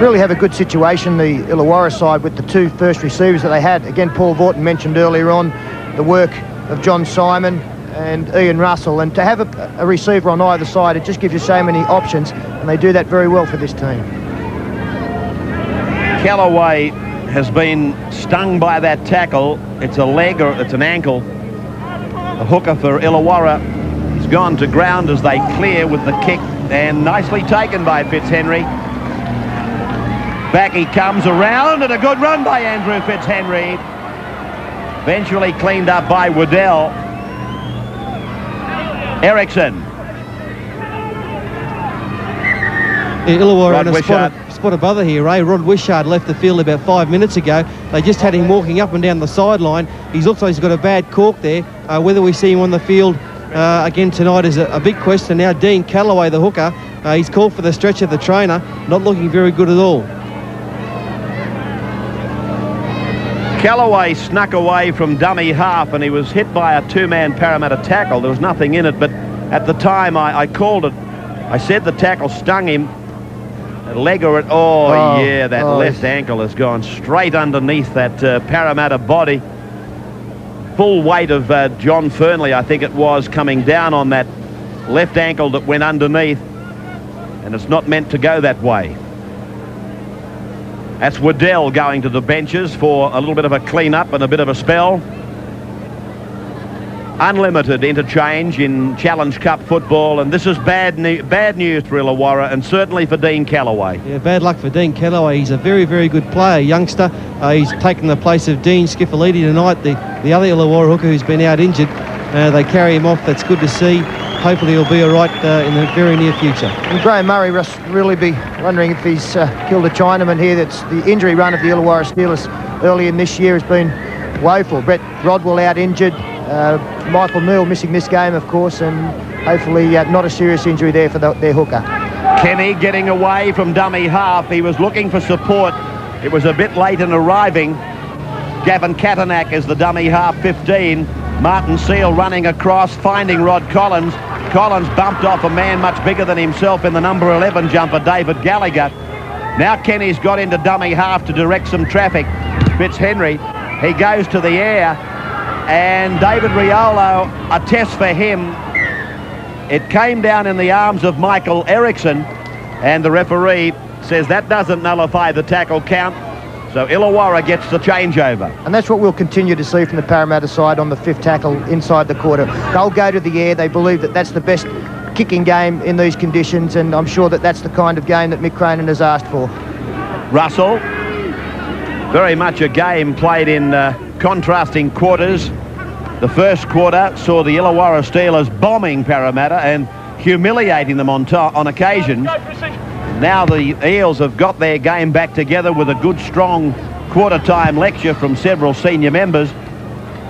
Really have a good situation, the Illawarra side, with the 2 first receivers that they had. Again, Paul Vaughton mentioned earlier on the work of John Simon and Ian Russell, and to have a receiver on either side, it just gives you so many options, and they do that very well for this team. Callaway has been stung by that tackle. It's a leg or it's an ankle. The hooker for Illawarra has gone to ground as they clear with the kick, and nicely taken by Fitzhenry. Back he comes around, and a good run by Andrew Fitzhenry. Eventually cleaned up by Waddell. Eriksson. Illawarra in a spot of bother here, eh? Rod Wishart left the field about 5 minutes ago. They just had him walking up and down the sideline. He looks like he's got a bad cork there. Whether we see him on the field again tonight is a big question. Now Dean Callaway, the hooker, he's called for the stretch of the trainer, not looking very good at all. Callaway snuck away from dummy half, and he was hit by a 2-man Parramatta tackle. There was nothing in it, but at the time I called it. I said the tackle stung him. A leg or it. Oh yeah, that left ankle has gone straight underneath that Parramatta body. Full weight of John Fernley, I think it was, coming down on that left ankle that went underneath, and it's not meant to go that way. That's Waddell going to the benches for a little bit of a clean-up and a bit of a spell. Unlimited interchange in Challenge Cup football, and this is bad news for Illawarra, and certainly for Dean Callaway. Yeah, bad luck for Dean Callaway. He's a very, very good player, youngster. He's taken the place of Dean Schiffolidi tonight, the other Illawarra hooker who's been out injured. They carry him off. That's good to see. Hopefully he'll be all right in the very near future. And Graeme Murray must really be wondering if he's killed a Chinaman here. That's the injury run of the Illawarra Steelers early in this year has been woeful. Brett Rodwell out injured. Michael Neal missing this game, of course, and hopefully not a serious injury there for their hooker. Kenny getting away from dummy half. He was looking for support. It was a bit late in arriving. Gavin Katanak is the dummy half 15. Martin Seal running across, finding Rod Collins. Collins bumped off a man much bigger than himself in the number 11 jumper, David Gallagher. Now Kenny's got into dummy half to direct some traffic. Fitzhenry, he goes to the air, and David Riolo, a test for him. It came down in the arms of Michael Eriksson, and the referee says that doesn't nullify the tackle count. So Illawarra gets the changeover. And that's what we'll continue to see from the Parramatta side on the 5th tackle inside the quarter. They'll go to the air. They believe that that's the best kicking game in these conditions, and I'm sure that that's the kind of game that Mick Cronin has asked for. Russell Very much a game played in contrasting quarters. The first quarter saw the Illawarra Steelers bombing Parramatta and humiliating them on occasions. Now the Eels have got their game back together with a good, strong quarter-time lecture from several senior members,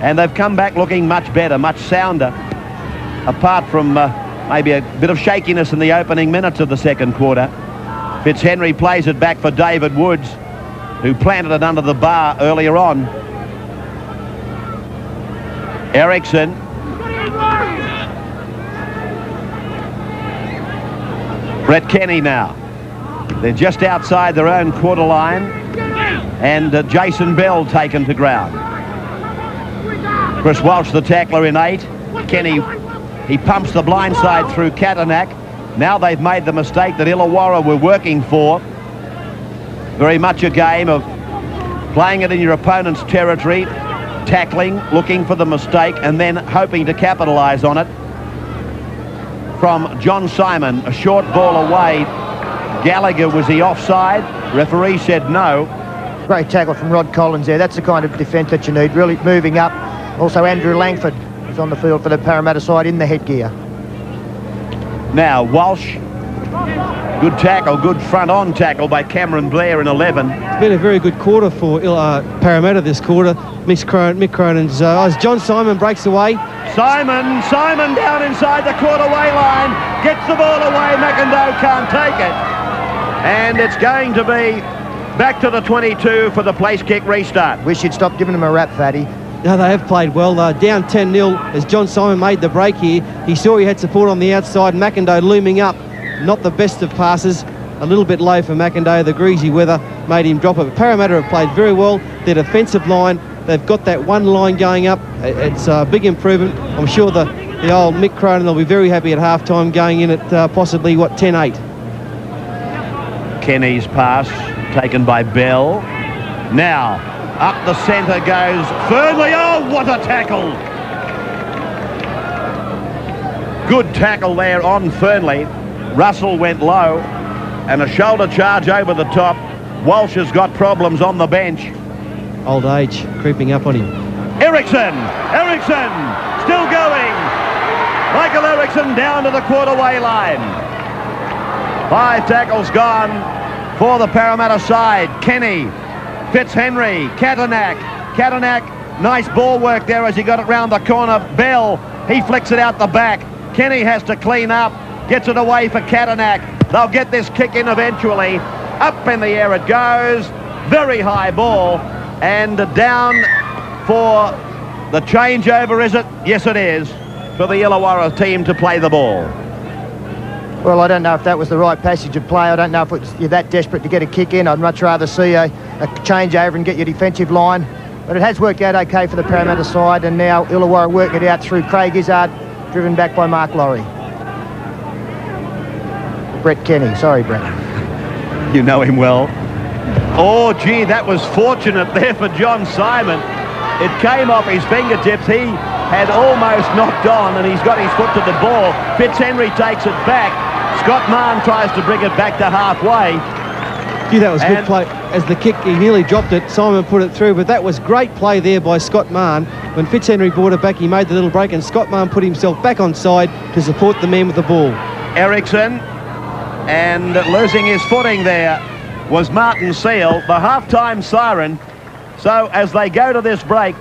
and they've come back looking much better, much sounder, apart from maybe a bit of shakiness in the opening minutes of the second quarter. Fitzhenry plays it back for David Woods, who planted it under the bar earlier on. Ericsson. Brett Kenny now. They're just outside their own quarter line, and Jason Bell taken to ground. Chris Walsh, the tackler, in 8. Kenny, he pumps the blind side through Katanak. Now they've made the mistake that Illawarra were working for. Very much a game of playing it in your opponent's territory, tackling, looking for the mistake, and then hoping to capitalise on it. From John Simon, a short ball away. Gallagher, was he offside? Referee said no. Great tackle from Rod Collins there. That's the kind of defence that you need, really moving up. Also Andrew Langford is on the field for the Parramatta side in the headgear. Now Walsh, good tackle, good front-on tackle by Cameron Blair in 11. It's been a very good quarter for Parramatta this quarter. Mick Cronin's, as John Simon breaks away. Simon down inside the quarter-way line, gets the ball away, McIndoe can't take it. And it's going to be back to the 22 for the place kick restart. Wish you'd stop giving them a rap, Fatty. No, they have played well. Down 10-0 as John Simon made the break here. He saw he had support on the outside. McIndoe looming up. Not the best of passes. A little bit low for McIndoe. The greasy weather made him drop it. But Parramatta have played very well. Their defensive line, they've got that one line going up. It's a big improvement. I'm sure the old Mick Cronin will be very happy at half-time, going in at possibly, 10-8. Kenny's pass taken by Bell. Now, up the centre goes Fernley. Oh, what a tackle! Good tackle there on Fernley. Russell went low, and a shoulder charge over the top. Walsh has got problems on the bench. Old age creeping up on him. Ericsson still going. Michael Ericsson down to the quarter-way line. 5 tackles gone for the Parramatta side. Kenny, Fitzhenry, Katanak, nice ball work there as he got it round the corner. Bell, he flicks it out the back. Kenny has to clean up, gets it away for Katanak. They'll get this kick in eventually. Up in the air it goes. Very high ball. And down for the changeover, is it? Yes, it is, for the Illawarra team to play the ball. Well, I don't know if that was the right passage of play. I don't know if you're that desperate to get a kick in. I'd much rather see a changeover and get your defensive line. But it has worked out okay for the Parramatta side, and now Illawarra work it out through Craig Izzard, driven back by Mark Laurie. Brett Kenny. Sorry, Brett. You know him well. Oh, gee, that was fortunate there for John Simon. It came off his fingertips. He had almost knocked on, and he's got his foot to the ball. Fitzhenry takes it back. Scott Mann tries to bring it back to halfway. Gee, that was good play. As the kick, he nearly dropped it. Simon put it through, but that was great play there by Scott Mann. When Fitzhenry brought it back, he made the little break, and Scott Mann put himself back on side to support the man with the ball. Ericsson, and losing his footing there was Martin Seal, the half-time siren. So as they go to this break,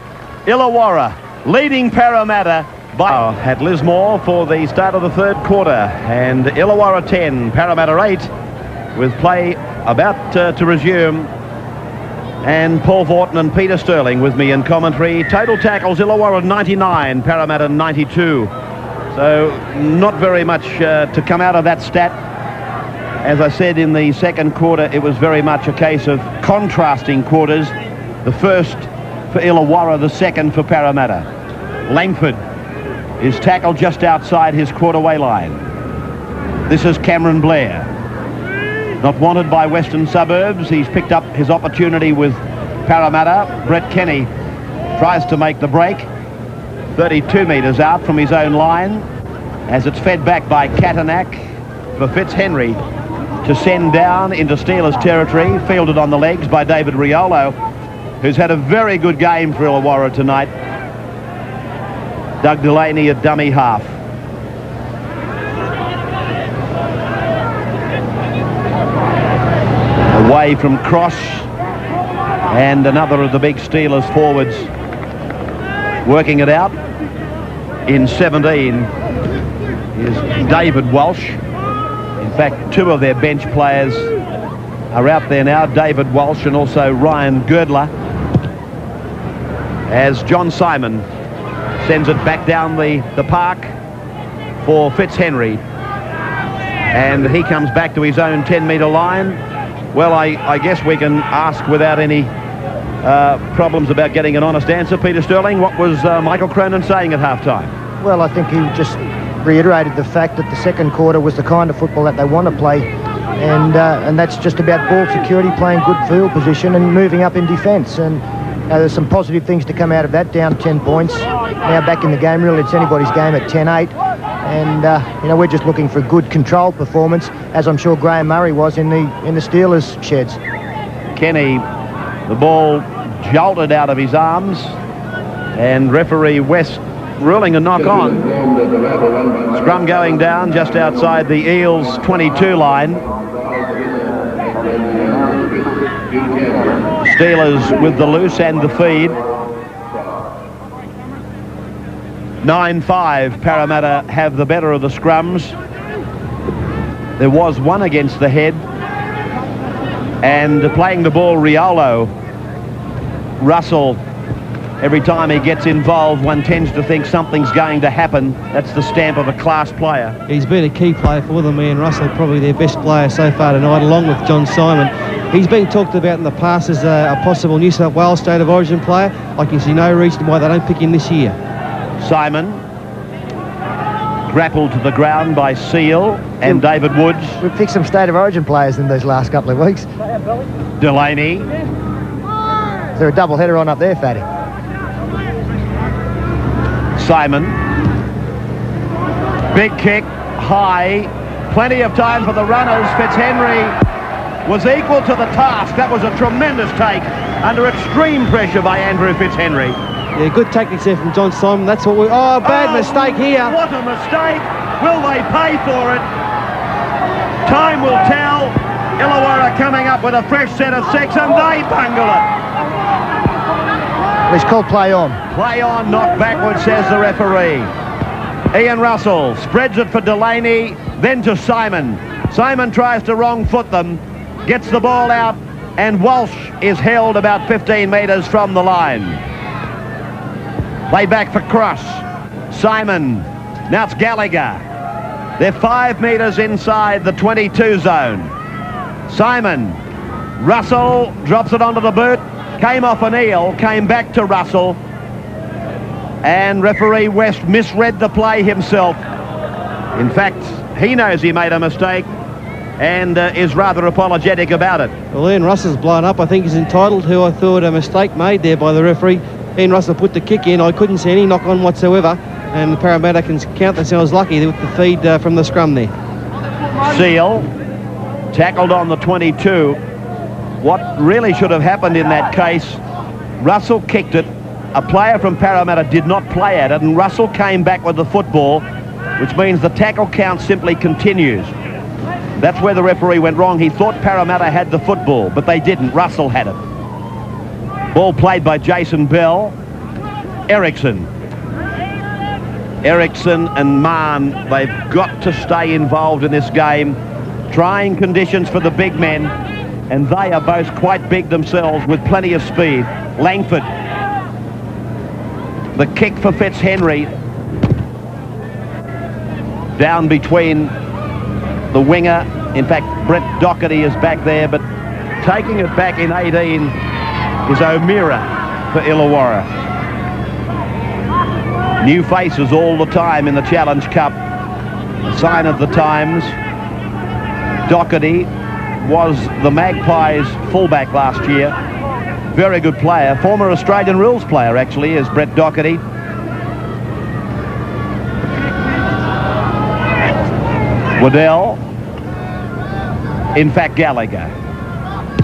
Illawarra leading Parramatta by at Lismore for the start of the third quarter, and Illawarra 10, Parramatta 8, with play about to resume. And Paul Vorton and Peter Sterling with me in commentary. Total tackles, Illawarra 99, Parramatta 92. So not very much to come out of that stat. As I said, in the second quarter, it was very much a case of contrasting quarters. The first for Illawarra, the second for Parramatta. Langford is tackled just outside his quarter-way line. This is Cameron Blair. Not wanted by Western Suburbs. He's picked up his opportunity with Parramatta. Brett Kenny tries to make the break. 32 metres out from his own line, as it's fed back by Katanak for Fitzhenry to send down into Steelers territory, fielded on the legs by David Riolo. who's had a very good game for Illawarra tonight. Doug Delaney at dummy half. Away from Cross, and another of the big Steelers forwards working it out in 17 is David Walsh. In fact, two of their bench players are out there now, David Walsh and also Ryan Girdler, as John Simon sends it back down the park for Fitzhenry, and he comes back to his own 10-metre line. Well, I guess we can ask without any problems about getting an honest answer. Peter Sterling, what was Michael Cronin saying at halftime? Well, I think he just reiterated the fact that the second quarter was the kind of football that they want to play, and that's just about ball security, playing good field position and moving up in defence. And there's some positive things to come out of that, down 10 points. Now back in the game, really it's anybody's game at 10-8. And, you know, we're just looking for a good controlled performance, as I'm sure Graham Murray was in the Steelers' sheds. Kenny, the ball jolted out of his arms, and referee West ruling a knock on. Scrum going down just outside the Eels 22 line. Steelers with the loose and the feed. 9-5, Parramatta have the better of the scrums. There was one against the head, and playing the ball, Riolo. Russell, every time he gets involved, one tends to think something's going to happen. That's the stamp of a class player. He's been a key player for them, Ian Russell, probably their best player so far tonight, along with John Simon. He's been talked about in the past as a possible New South Wales State of Origin player. I can see no reason why they don't pick him this year. Simon, grappled to the ground by Seal and David Woods. We've picked some State of Origin players in these last couple of weeks. Delaney. Is there a double header on up there, Fatty? Simon. Big kick, high. Plenty of time for the runners. Fitzhenry was equal to the task. That was a tremendous take under extreme pressure by Andrew Fitzhenry. Yeah, good tactics there from John Simon. That's what we... Oh, bad mistake here. What a mistake. Will they pay for it? Time will tell. Illawarra coming up with a fresh set of six, and they bungle it. It's called play on. Play on, not backward, says the referee. Ian Russell spreads it for Delaney, then to Simon. Simon tries to wrong foot them, gets the ball out, and Walsh is held about 15 metres from the line. Play back for Cross. Simon. Now it's Gallagher. They're 5 metres inside the 22 zone. Simon. Russell drops it onto the boot. Came off an eel. Came back to Russell. And referee West misread the play himself. In fact, he knows he made a mistake and is rather apologetic about it. Well, Ian Russell's blown up. I think he's entitled to. I thought a mistake made there by the referee. Ian Russell put the kick in. I couldn't see any knock-on whatsoever, and the Parramatta can count themselves lucky with the feed from the scrum there. Seal tackled on the 22. What really should have happened in that case, Russell kicked it. A player from Parramatta did not play at it, and Russell came back with the football, which means the tackle count simply continues. That's where the referee went wrong. He thought Parramatta had the football, but they didn't. Russell had it. Ball played by Jason Bell. Eriksson and Mann, they've got to stay involved in this game. Trying conditions for the big men, and they are both quite big themselves with plenty of speed. Langford. The kick for Fitzhenry. Down between the winger. In fact, Brett Doherty is back there, but taking it back in 18 is O'Meara for Illawarra. New faces all the time in the Challenge Cup. A sign of the times. Doherty was the Magpies fullback last year. Very good player. Former Australian rules player, actually, is Brett Doherty. Waddell. In fact, Gallagher.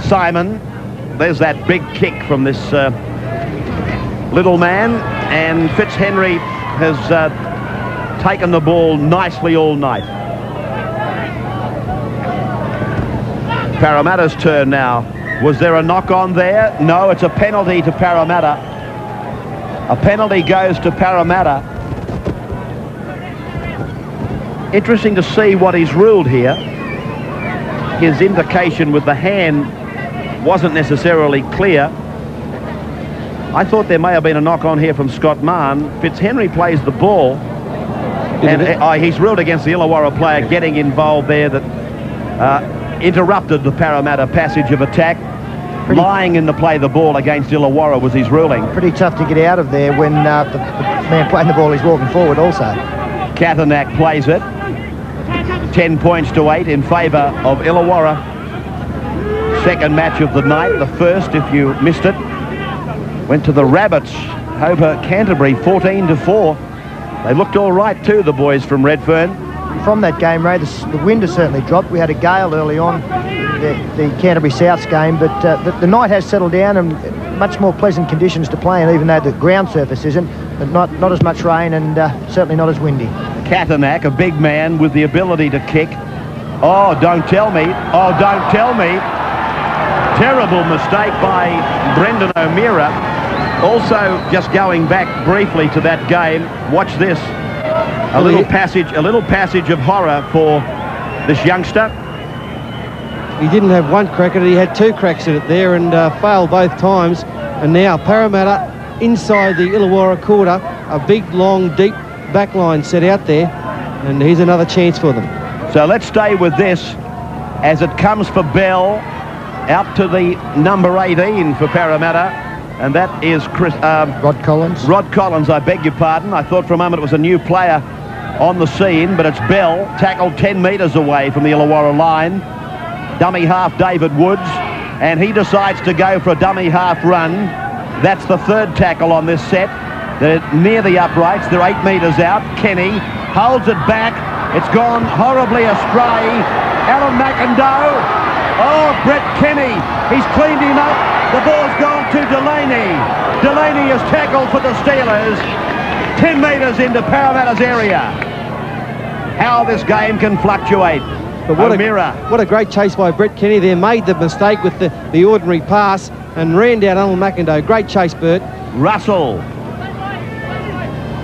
Simon. there's that big kick from this little man, and Fitzhenry has taken the ball nicely all night. Parramatta's turn now. Was there a knock on there? No, it's a penalty to Parramatta. A penalty goes to Parramatta. Interesting to see what he's ruled here. His indication with the hand wasn't necessarily clear. I thought there may have been a knock on here from Scott Mann. Fitzhenry plays the ball, and he's ruled against the Illawarra player getting involved there that interrupted the Parramatta passage of attack. Lying in the play the ball against Illawarra was his ruling. Pretty tough to get out of there when the man playing the ball is walking forward also. Katanak plays it. 10 points to 8 in favour of Illawarra. Second match of the night, the first if you missed it. Went to the Rabbits over Canterbury 14-4. They looked all right too, the boys from Redfern. From that game, Ray, the wind has certainly dropped. We had a gale early on, the Canterbury Souths game, but the night has settled down and much more pleasant conditions to play in, even though the ground surface isn't, but not as much rain and certainly not as windy. Katanak, a big man with the ability to kick. Oh, don't tell me. Oh, don't tell me. Terrible mistake by Brendan O'Meara. Also, just going back briefly to that game, watch this. A little passage of horror for this youngster. He didn't have one crack at it, he had two cracks at it there and failed both times. And now Parramatta inside the Illawarra quarter, a big, long, deep back line set out there, and here's another chance for them. So let's stay with this as it comes for Bell, out to the number 18 for Parramatta. And that is Rod Collins. Rod Collins, I beg your pardon. I thought for a moment it was a new player on the scene, but it's Bell, tackled 10 metres away from the Illawarra line. Dummy half David Woods, and he decides to go for a dummy half run. That's the third tackle on this set. They're near the uprights. They're 8 metres out. Kenny holds it back. It's gone horribly astray. Alan McIndoe. Oh, Brett Kenny. He's cleaned him up. The ball's gone to Delaney. Delaney is tackled for the Steelers. 10 metres into Parramatta's area. How this game can fluctuate. But what a great chase by Brett Kenny there. Made the mistake with the ordinary pass and ran down Alan McIndoe. Great chase, Bert. Russell.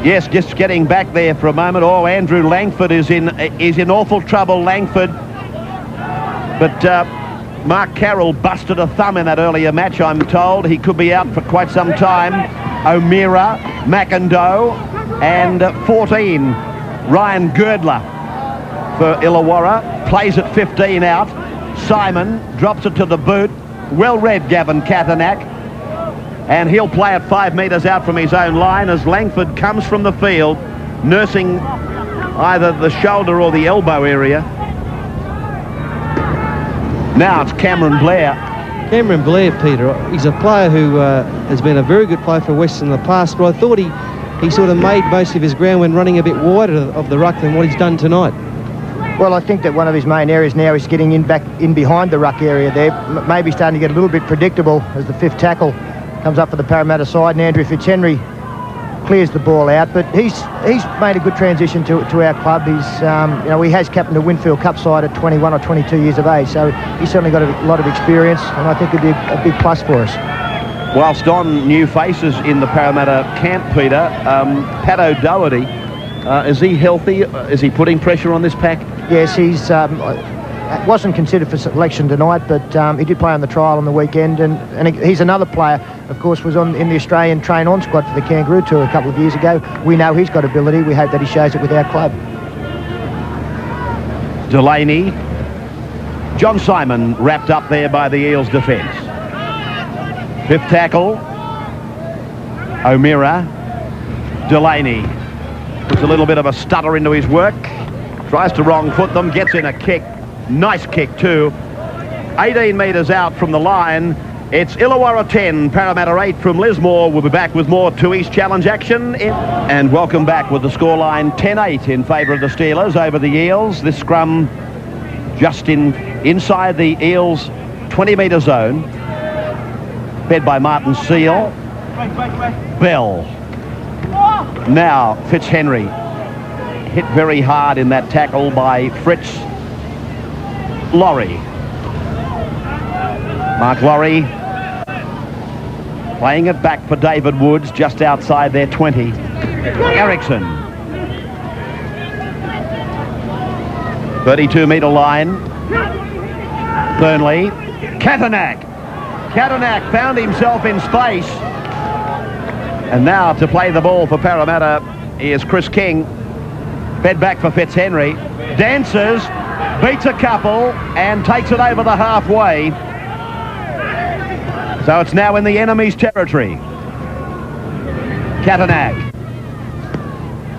Yes, just getting back there for a moment. Oh, Andrew Langford is in awful trouble, Langford. But Mark Carroll busted a thumb in that earlier match, I'm told. He could be out for quite some time. O'Meara, McIndoe, and 14, Ryan Girdler for Illawarra. Plays at 15 out. Simon drops it to the boot. Well read, Gavin Katanak. And he'll play it 5 metres out from his own line as Langford comes from the field, nursing either the shoulder or the elbow area. Now it's Cameron Blair. Cameron Blair, Peter, he's a player who has been a very good player for Western in the past, but I thought he sort of made most of his ground when running a bit wider of the ruck than what he's done tonight. Well, I think that one of his main areas now is getting back in behind the ruck area there. Maybe starting to get a little bit predictable as the fifth tackle comes up for the Parramatta side, and Andrew Fitzhenry clears the ball out. But he's made a good transition to our club. He's he has captained the Winfield Cup side at 21 or 22 years of age, so he's certainly got a lot of experience, and I think it'd be a big plus for us. Whilst on new faces in the Parramatta camp, Peter, Pat O'Doherty, is he healthy? Is he putting pressure on this pack? Yes, he's wasn't considered for selection tonight, but he did play on the trial on the weekend, and he's another player, of course, was in the Australian train-on squad for the Kangaroo Tour a couple of years ago. We know he's got ability. We hope that he shows it with our club. Delaney. John Simon wrapped up there by the Eels defence. Fifth tackle. O'Meara. Delaney puts a little bit of a stutter into his work. Tries to wrong foot them, gets in a kick. Nice kick too. 18 metres out from the line. It's Illawarra 10, Parramatta 8 from Lismore. We'll be back with more Tooheys Challenge action. And welcome back with the scoreline 10-8 in favour of the Steelers over the Eels. This scrum just inside the Eels 20-metre zone. fed by Martin Seal. Bell. Now Fitzhenry hit very hard in that tackle by Fritz. Laurie. Mark Laurie playing it back for David Woods just outside their 20. Ericsson. 32-metre line. Burnley. Katanak. Katanak found himself in space. And now to play the ball for Parramatta is Chris King. Fed back for Fitzhenry. Dances, beats a couple and takes it over the halfway. So it's now in the enemy's territory. Katanak.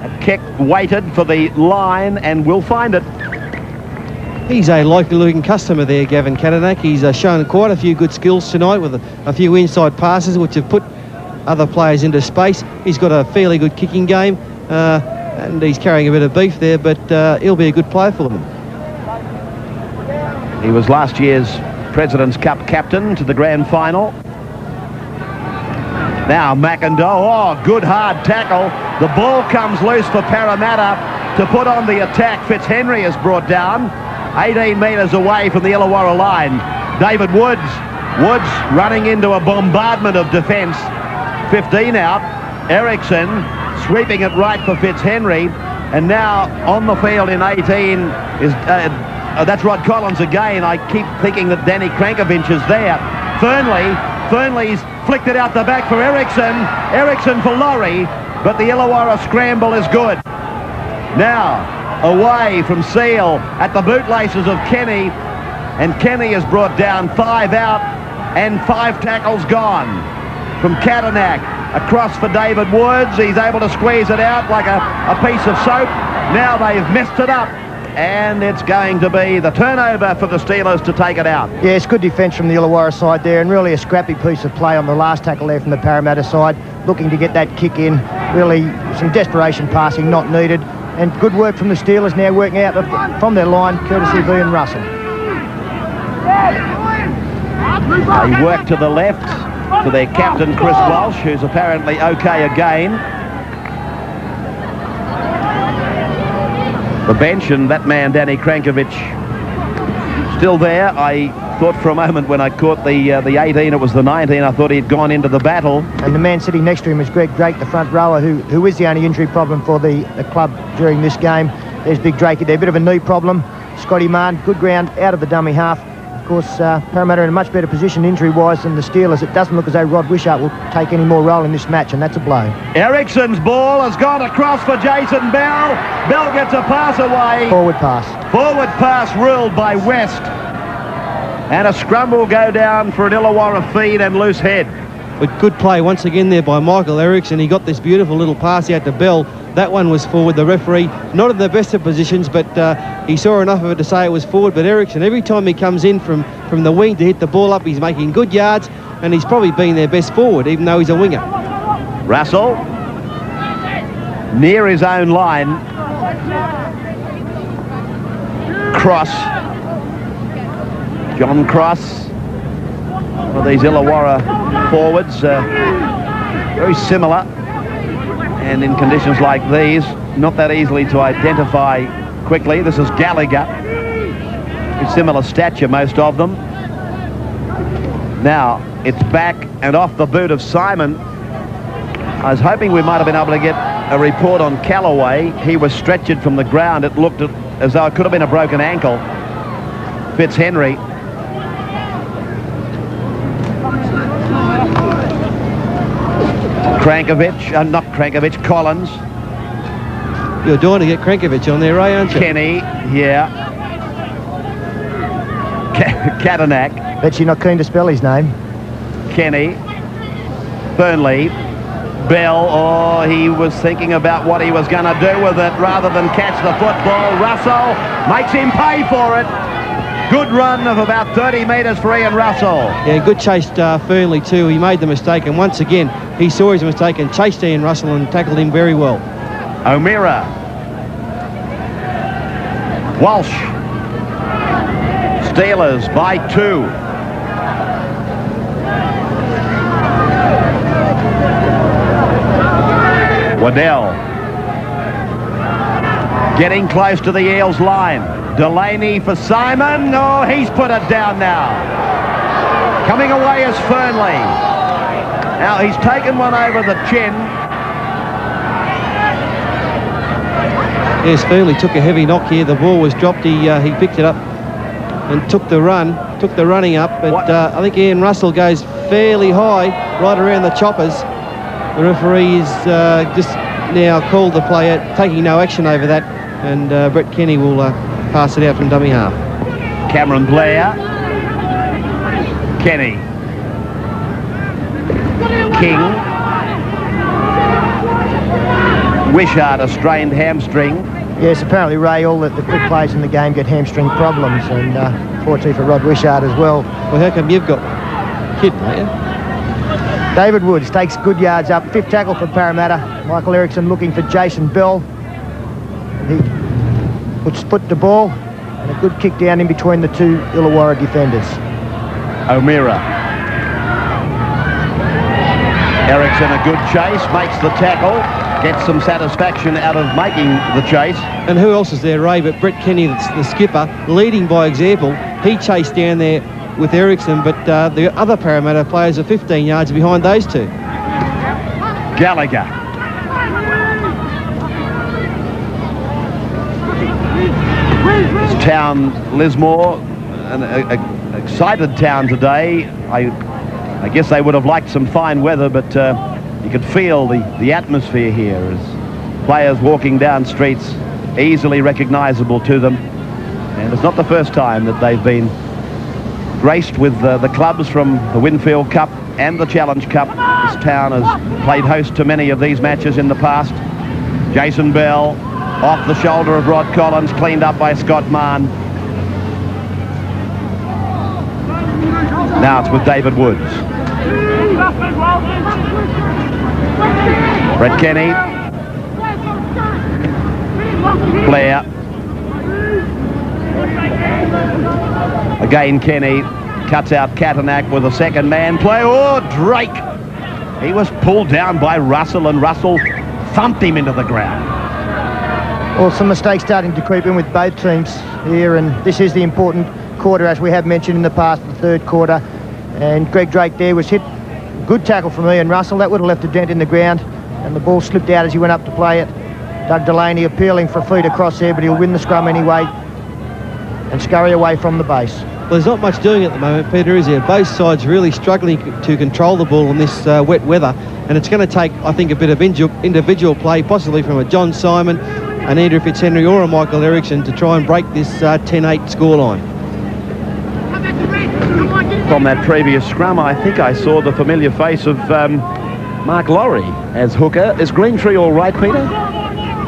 A kick waited for the line and will find it. He's a likely-looking customer there, Gavin Katanak. He's shown quite a few good skills tonight with a few inside passes which have put other players into space. He's got a fairly good kicking game and he's carrying a bit of beef there, but he'll be a good player for them. He was last year's President's Cup captain to the grand final. Now McIndoe, oh, good hard tackle. The ball comes loose for Parramatta to put on the attack. Fitzhenry is brought down 18 metres away from the Illawarra line. David Woods. Woods running into a bombardment of defence. 15 out. Ericsson sweeping it right for Fitzhenry. And now on the field in 18 is... that's Rod Collins again. I keep thinking that Danny Krankovic is there. Fernley's flicked it out the back for Ericsson. Ericsson for Laurie, but the Illawarra scramble is good. Now away from Seal at the bootlaces of Kenny, and Kenny is brought down. 5 out and 5 tackles gone. From Katanak across for David Woods. He's able to squeeze it out like a piece of soap. Now they've messed it up. And it's going to be the turnover for the Steelers to take it out. Yeah, it's good defence from the Illawarra side there, and really a scrappy piece of play on the last tackle there from the Parramatta side, looking to get that kick in. Really some desperation passing not needed, and good work from the Steelers now working out from their line, courtesy of Ian Russell. They work to the left to their captain Chris Walsh, who's apparently okay again. The bench, and that man Danny Krankovic still there. I thought for a moment when I caught the 18, it was the 19, I thought he'd gone into the battle. And the man sitting next to him is Greg Drake, the front rower, who is the only injury problem for the club during this game. There's Big Drake there, a bit of a knee problem. Scotty Marn, good ground out of the dummy half. Of course, Parramatta in a much better position injury-wise than the Steelers. It doesn't look as though Rod Wishart will take any more role in this match, and that's a blow. Ericsson's ball has gone across for Jason Bell. Bell gets a pass away. Forward pass. Forward pass ruled by West. And a scrum will go down for an Illawarra feed and loose head. But good play once again there by Michael Ericsson. He got this beautiful little pass out to Bell. That one was forward. The referee, not in the best of positions, but he saw enough of it to say it was forward. But Ericsson, every time he comes in from the wing to hit the ball up, he's making good yards, and he's probably been their best forward, even though he's a winger. Russell, near his own line. Cross. John Cross. One of these Illawarra forwards, very similar. And in conditions like these, not that easily to identify quickly. This is Gallagher. Similar stature, most of them. Now, it's back and off the boot of Simon. I was hoping we might have been able to get a report on Callaway. He was stretchered from the ground. It looked as though it could have been a broken ankle. Fitzhenry. Not Krankovic, Collins. You're doing to get Krankovic on there, Ray, aren't you? Kenny, yeah. Katanak. Bet you're not keen to spell his name. Kenny. Burnley. Bell, oh, he was thinking about what he was going to do with it rather than catch the football. Russell makes him pay for it. Good run of about 30 metres for Ian Russell. Yeah, good chase Fernley too. He made the mistake, and once again, he saw his mistake and chased Ian Russell and tackled him very well. O'Meara. Walsh. Steelers by 2. Waddell getting close to the Eels line. Delaney for Simon. Oh, he's put it down now. Coming away is Fernley. Now he's taken one over the chin. Yes, Fernley took a heavy knock here. The ball was dropped. He picked it up and took the running up. But I think Ian Russell goes fairly high, right around the choppers. The referee's just now called the player, taking no action over that, and Brett Kenny will pass it out from dummy half. Cameron Blair. Kenny. King. Wishart, a strained hamstring. Yes, apparently, Ray, all the quick players in the game get hamstring problems, and fortunately for Rod Wishart as well. Well, how come you've got Kid, mate? David Woods takes good yards up. 5th tackle for Parramatta. Michael Erickson looking for Jason Bell. He puts foot to ball, and a good kick down in between the two Illawarra defenders. O'Meara. Erickson, a good chase, makes the tackle, gets some satisfaction out of making the chase. And who else is there, Ray, but Brett Kenny, the skipper, leading by example. He chased down there with Erickson, but the other Parramatta players are 15 yards behind those two. Gallagher. This town, Lismore, an excited town today. I guess they would have liked some fine weather, but you could feel the atmosphere here as players walking down streets, easily recognisable to them. And it's not the first time that they've been graced with the clubs from the Winfield Cup and the Challenge Cup. This town has played host to many of these matches in the past. Jason Bell off the shoulder of Rod Collins, cleaned up by Scott Mann. Now it's with David Woods. Brett Kenny. Blair. Again Kenny cuts out Katanak with a second man play. Oh, Drake! He was pulled down by Russell, and Russell thumped him into the ground. Well, some mistakes starting to creep in with both teams here, and this is the important quarter, as we have mentioned in the past, the third quarter. And Greg Drake there was hit. Good tackle from Ian Russell. That would have left a dent in the ground, and the ball slipped out as he went up to play it. Doug Delaney appealing for a feed across there, but he'll win the scrum anyway and scurry away from the base. Well, there's not much doing at the moment, Peter, is there? Both sides really struggling to control the ball in this wet weather, and it's going to take, I think, a bit of individual play, possibly from a John Simon, an Andrew Fitzhenry or a Michael Erickson, to try and break this 10-8 scoreline. From that previous scrum, I think I saw the familiar face of Mark Laurie as hooker. Is Greentree all right, Peter?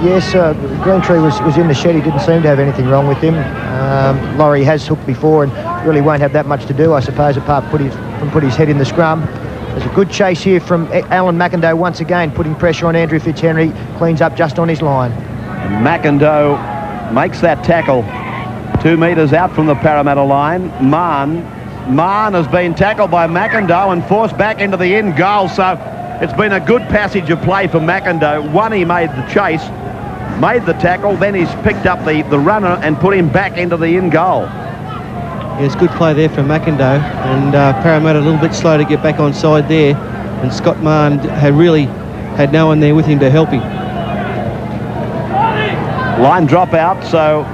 Yes, Greentree was in the shed. He didn't seem to have anything wrong with him. Laurie has hooked before and really won't have that much to do, I suppose, apart from put his head in the scrum. There's a good chase here from Alan McIndoe once again, putting pressure on Andrew Fitzhenry, cleans up just on his line. And McIndoe makes that tackle 2 metres out from the Parramatta line. Mann has been tackled by McIndoe and forced back into the in goal, so it's been a good passage of play for McIndoe. One, he made the chase, made the tackle, then he's picked up the runner and put him back into the in goal. Yes, good play there from McIndoe, and Parramatta a little bit slow to get back on side there, and Scott Mann had really had no one there with him to help him. Line drop out, so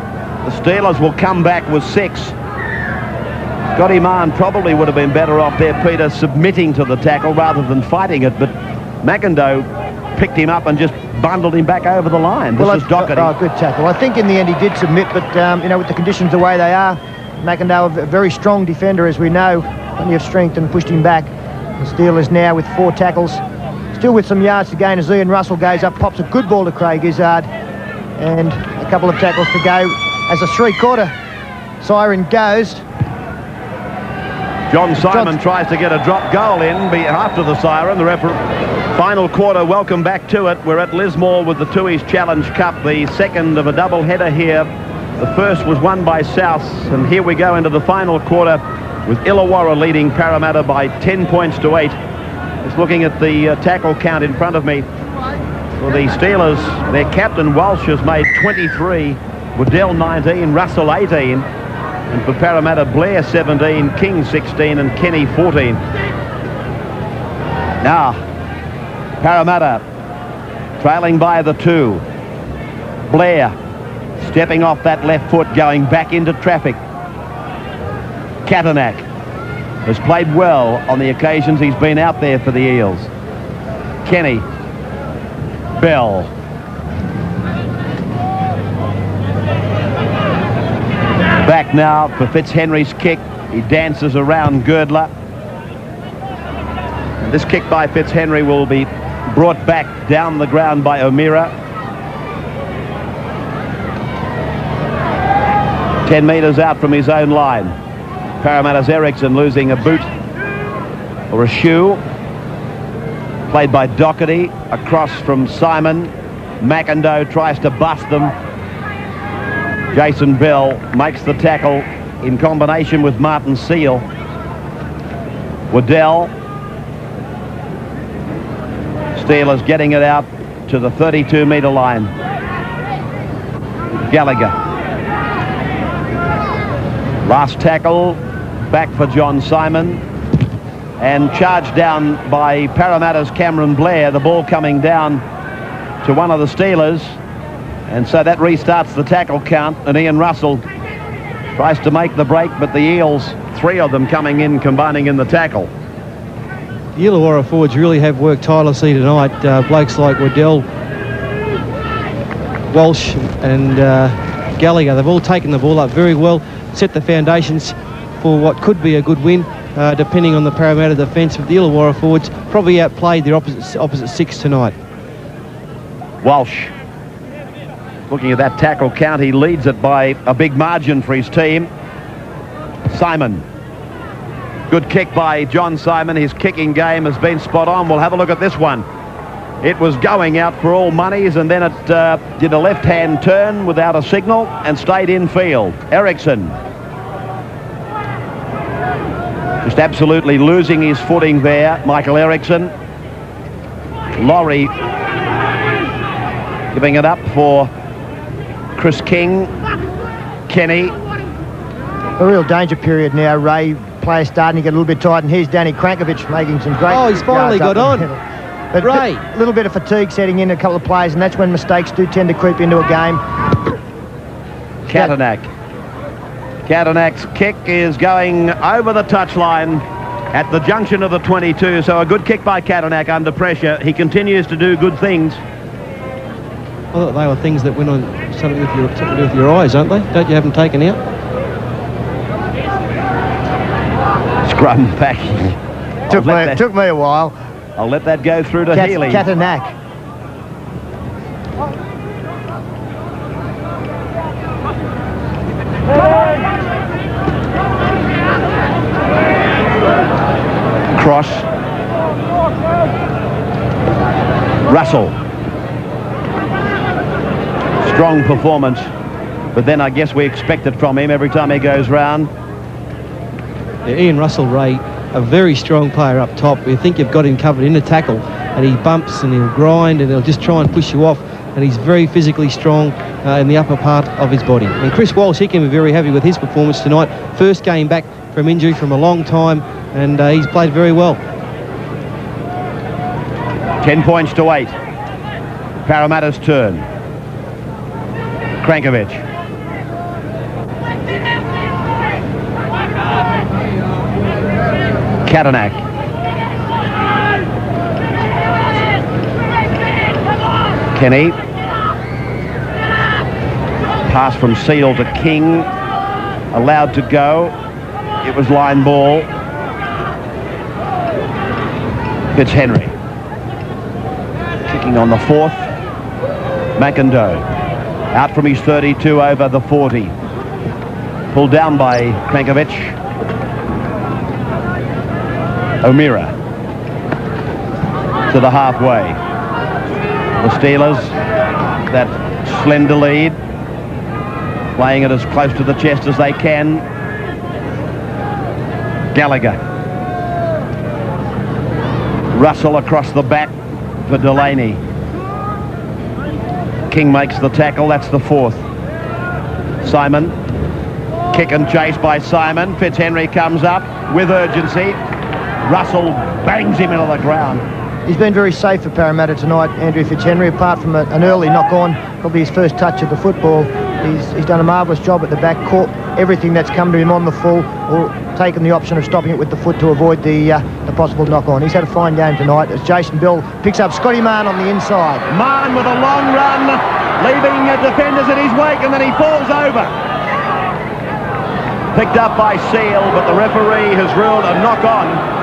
the Steelers will come back with 6. Scotty Mann probably would have been better off there, Peter, submitting to the tackle rather than fighting it, but McIndoe picked him up and just bundled him back over the line. This is Doherty. Oh, good tackle. I think in the end he did submit, but you know, with the conditions the way they are, McIndoe, a very strong defender, as we know, plenty of strength, and pushed him back. The Steelers now with 4 tackles, still with some yards to gain as Ian Russell goes up, pops a good ball to Craig Izzard, and a couple of tackles to go as a 3-quarter siren goes. John Simon tries to get a drop goal in after the siren. The referee. Final quarter, welcome back to it. We're at Lismore with the Tooheys Challenge Cup, the second of a double header here. The first was won by South, and here we go into the final quarter with Illawarra leading Parramatta by 10 points to 8. Just looking at the tackle count in front of me. For the Steelers, their captain Walsh has made 23, Waddell 19, Russell 18, and for Parramatta, Blair 17, King 16, and Kenny 14. Now, Parramatta trailing by the 2. Blair stepping off that left foot, going back into traffic. Katanak has played well on the occasions he's been out there for the Eels. Kenny. Bell. Back now for Fitzhenry's kick. He dances around Girdler. And this kick by Fitzhenry will be brought back down the ground by O'Meara. 10 metres out from his own line. Parramatta's Ericsson losing a boot or a shoe. Played by Doherty, across from Simon. McIndoe tries to bust them. Jason Bell makes the tackle in combination with Martin Seal. Waddell. Steelers getting it out to the 32-metre line. Gallagher. Last tackle, back for John Simon. And charged down by Parramatta's Cameron Blair, the ball coming down to one of the Steelers, and so that restarts the tackle count, and Ian Russell tries to make the break, but the Eels, 3 of them coming in, combining in the tackle. The Illawarra forwards really have worked tirelessly tonight. Blokes like Waddell, Walsh and Gallagher, they've all taken the ball up very well, set the foundations for what could be a good win. Depending on the Parramatta defence, but the Illawarra forwards probably outplayed their opposite 6 tonight. Walsh, looking at that tackle count, he leads it by a big margin for his team. Simon, good kick by John Simon. His kicking game has been spot on. We'll have a look at this one. It was going out for all monies, and then it did a left-hand turn without a signal and stayed in field. Ericsson. Just absolutely losing his footing there, Michael Ericsson. Laurie giving it up for Chris King. Kenny. A real danger period now, Ray. Players starting to get a little bit tight, and here's Danny Krankovic making some great... Oh, he's finally got on. But Ray. A little bit of fatigue setting in a couple of players, and that's when mistakes do tend to creep into a game. Katanak. Katanak's kick is going over the touchline at the junction of the 22, so a good kick by Katanak under pressure. He continues to do good things. I thought they were things that went on something to do with your eyes, aren't they? Don't you have them taken out? Scrum back. Took me a while. I'll let that go through to Healy. Katanak. Cross. Russell. Strong performance, but then I guess we expect it from him every time he goes round. Yeah, Ian Russell, Ray, a very strong player up top. You think you've got him covered in a tackle, and he bumps and he'll grind and he'll just try and push you off, and he's very physically strong in the upper part of his body. And Chris Walsh, he can be very happy with his performance tonight. First game back from injury from a long time, and he's played very well. 10 points to 8. Parramatta's turn. Krankovic. Katanak. Kenny. Pass from Seal to King. Allowed to go. It was line ball. Fitzhenry. Kicking on the 4th. McIndoe. Out from his 32 over the 40. Pulled down by Krankovic. O'Meara to the halfway. The Steelers, that slender lead, playing it as close to the chest as they can. Gallagher. Russell across the back for Delaney. King makes the tackle. That's the fourth. Simon. Kick and chase by Simon. Fitzhenry comes up with urgency. Russell bangs him into the ground. He's been very safe for Parramatta tonight, Andrew Fitzhenry, apart from an early knock-on, probably his first touch of the football. He's done a marvellous job at the back, caught everything that's come to him on the full, or taken the option of stopping it with the foot to avoid the possible knock-on. He's had a fine game tonight as Jason Bell picks up Scotty Mann on the inside. Mann with a long run, leaving defenders in his wake, and then he falls over. Picked up by Seal, but the referee has ruled a knock-on.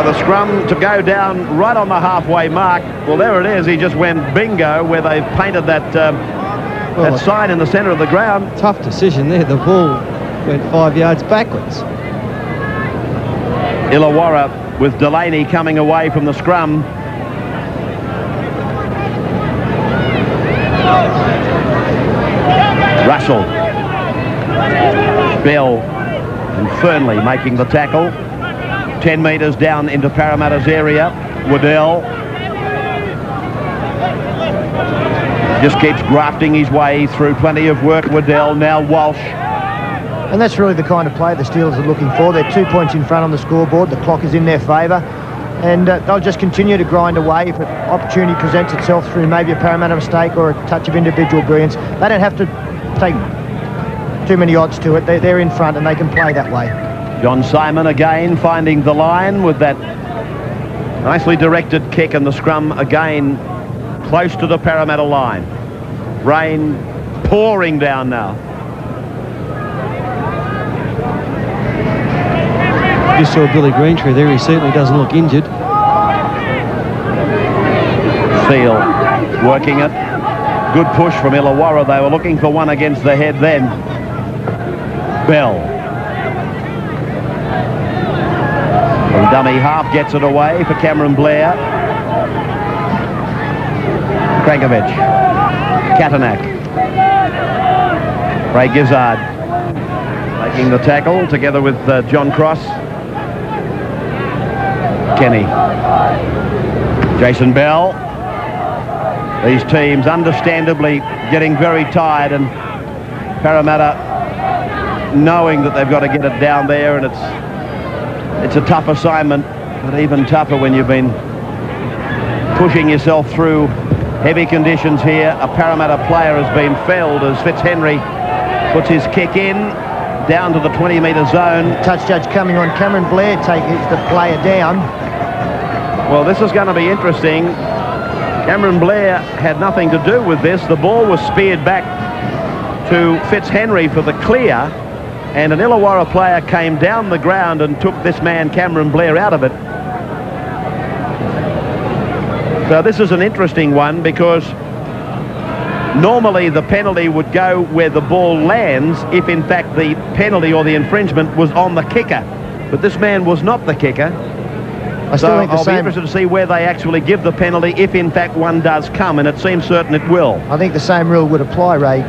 The scrum to go down right on the halfway mark. Well, there it is. He just went bingo where they've painted that that sign in the centre of the ground. Tough decision there. The ball went 5 yards backwards. Illawarra with Delaney coming away from the scrum. Russell. Bell and Fernley making the tackle. 10 metres down into Parramatta's area. Waddell just keeps grafting his way through plenty of work. Waddell, now Walsh. And that's really the kind of play the Steelers are looking for. They're 2 points in front on the scoreboard. The clock is in their favour. And they'll just continue to grind away if an opportunity presents itself through maybe a Parramatta mistake or a touch of individual brilliance. They don't have to take too many odds to it. They're in front and they can play that way. John Simon again finding the line with that nicely directed kick, and the scrum again close to the Parramatta line. Rain pouring down now. You saw Billy Greentree there. He certainly doesn't look injured. Seal working it. Good push from Illawarra. They were looking for one against the head then. Bell. And dummy half gets it away for Cameron Blair. Krankovic. Katanak. Ray Gizzard making the tackle together with John Cross. Kenny. Jason Bell. These teams understandably getting very tired, and Parramatta knowing that they've got to get it down there, and it's a tough assignment, but even tougher when you've been pushing yourself through heavy conditions here. A Parramatta player has been felled as Fitzhenry puts his kick in down to the 20-metre zone. Touch judge coming on. Cameron Blair takes the player down. Well, this is going to be interesting. Cameron Blair had nothing to do with this. The ball was speared back to Fitzhenry for the clear, and an Illawarra player came down the ground and took this man, Cameron Blair, out of it. So this is an interesting one, because normally the penalty would go where the ball lands if in fact the penalty or the infringement was on the kicker. But this man was not the kicker. I'll be interested to see where they actually give the penalty if in fact one does come, and it seems certain it will. I think the same rule would apply, Ray.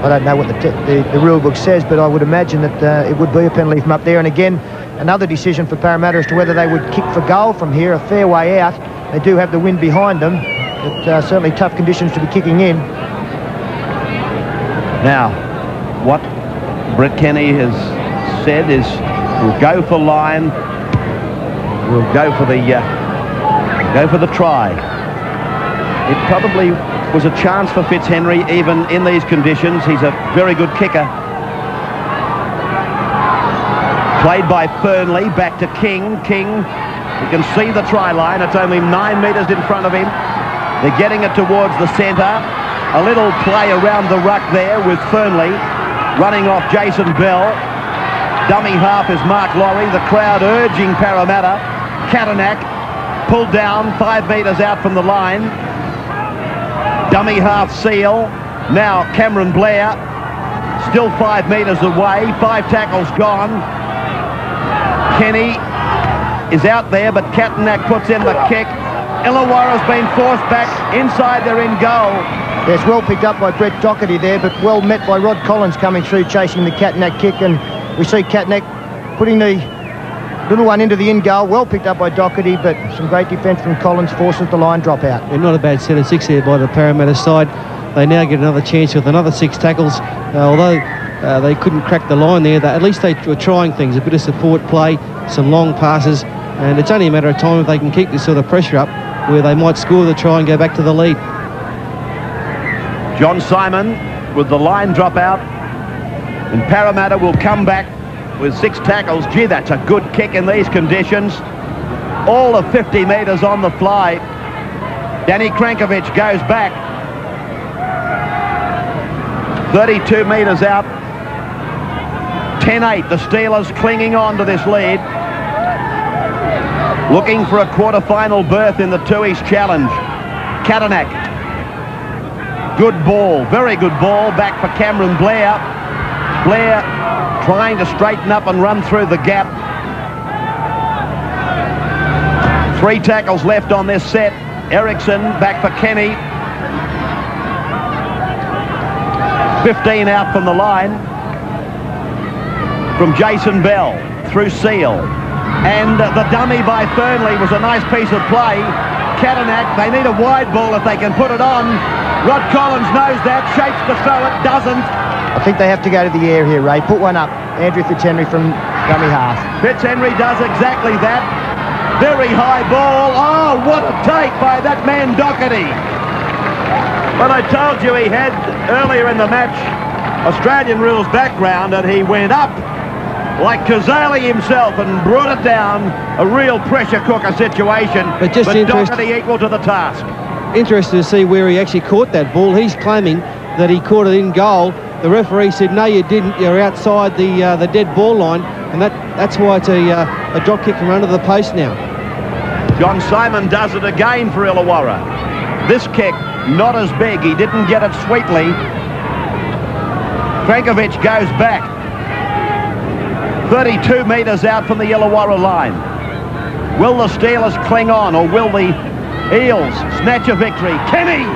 I don't know what the rule book says, but I would imagine that it would be a penalty from up there. And again, another decision for Parramatta as to whether they would kick for goal from here, a fair way out. They do have the wind behind them, but certainly tough conditions to be kicking in. Now, what Brett Kenny has said is, we'll go for line, we'll go for the try. It probably was a chance for Fitzhenry even in these conditions. He's a very good kicker. Played by Fernley, back to King. King, you can see the try line. It's only 9 metres in front of him. They're getting it towards the centre. A little play around the ruck there with Fernley running off Jason Bell. Dummy half is Mark Laurie. The crowd urging Parramatta. Katanak pulled down 5 metres out from the line. Dummy half Seal. Now Cameron Blair, still 5 metres away. 5 tackles gone. Kenny is out there, but Katanak puts in the kick. Illawarra's been forced back inside their in goal. Yes, well picked up by Brett Doherty there, but well met by Rod Collins coming through chasing the Katanak kick, and we see Katanak putting the Little one into the in goal, well picked up by Doherty, but some great defence from Collins forces the line drop out. And not a bad set of 6 there by the Parramatta side. They now get another chance with another 6 tackles. Although they couldn't crack the line there, at least they were trying things, a bit of support play, some long passes, and it's only a matter of time if they can keep this sort of pressure up where they might score the try and go back to the lead. John Simon with the line drop out, and Parramatta will come back with 6 tackles. Gee, that's a good kick in these conditions. All of 50 metres on the fly. Danny Krankovic goes back. 32 metres out. 10-8, the Steelers clinging on to this lead. Looking for a quarter-final berth in the Tooheys Challenge. Katanak. Good ball, very good ball, back for Cameron Blair. Blair trying to straighten up and run through the gap. 3 tackles left on this set. Ericsson back for Kenny. 15 out from the line. From Jason Bell through Seal. And the dummy by Fernley was a nice piece of play. Katanak, they need a wide ball if they can put it on. Rod Collins knows that, shapes to throw it, doesn't. I think they have to go to the air here, Ray. Put one up. Andrew Fitzhenry from dummy half. Fitzhenry does exactly that. Very high ball. Oh, what a take by that man Doherty. But I told you he had, earlier in the match, Australian rules background, and he went up like Kazali himself and brought it down. A real pressure cooker situation, but Doherty equal to the task. Interested to see where he actually caught that ball. He's claiming that he caught it in goal. The referee said, no, you didn't. You're outside the dead ball line, and that's why it's a drop kick from under the post now. John Simon does it again for Illawarra. This kick, not as big. He didn't get it sweetly. Krankovic goes back. 32 metres out from the Illawarra line. Will the Steelers cling on, or will the Eels snatch a victory? Kenny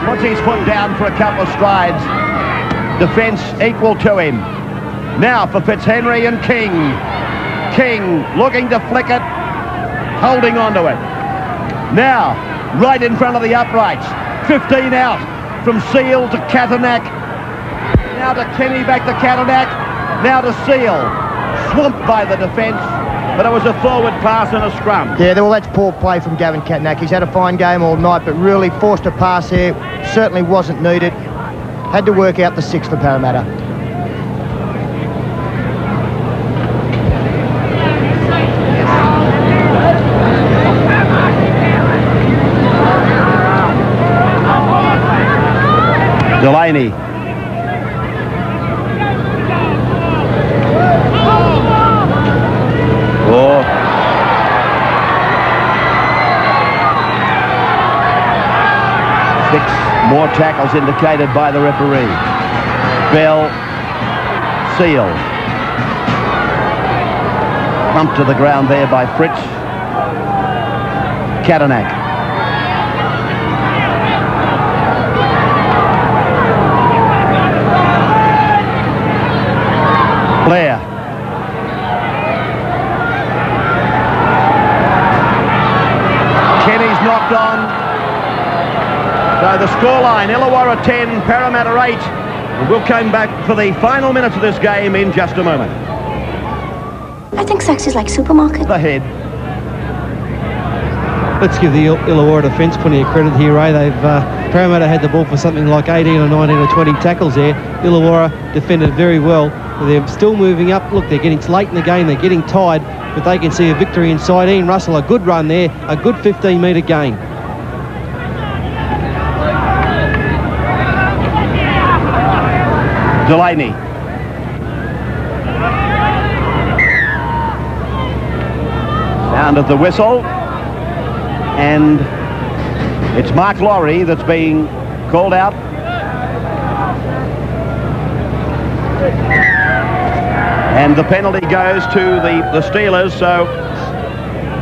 puts his foot down for a couple of strides. Defence equal to him. Now for Fitzhenry and King. King looking to flick it, holding on to it. Now, right in front of the uprights. 15 out from Seal to Katanak. Now to Kenny, back to Katanak. Now to Seal. Swamped by the defence, but it was a forward pass and a scrum. Yeah, well, that's poor play from Gavin Katanak. He's had a fine game all night, but really forced a pass there. Certainly wasn't needed. Had to work out the 6 for Parramatta. Delaney. Oh. More tackles indicated by the referee. Bell, Seal. Bumped to the ground there by Fritz. Katanak. Blair. Kenny's knocked on. So the scoreline, Illawarra 10, Parramatta 8. And we'll come back for the final minutes of this game in just a moment. I think sex is like supermarket. The head. Let's give the Illawarra defence plenty of credit here, Ray. Parramatta had the ball for something like 18 or 19 or 20 tackles there. Illawarra defended very well. They're still moving up. Look, it's late in the game. They're getting tired, but they can see a victory inside. Ian Russell, a good run there, a good 15-metre gain. Delaney. Sound of the whistle. And it's Mark Laurie that's being called out. And the penalty goes to the Steelers, so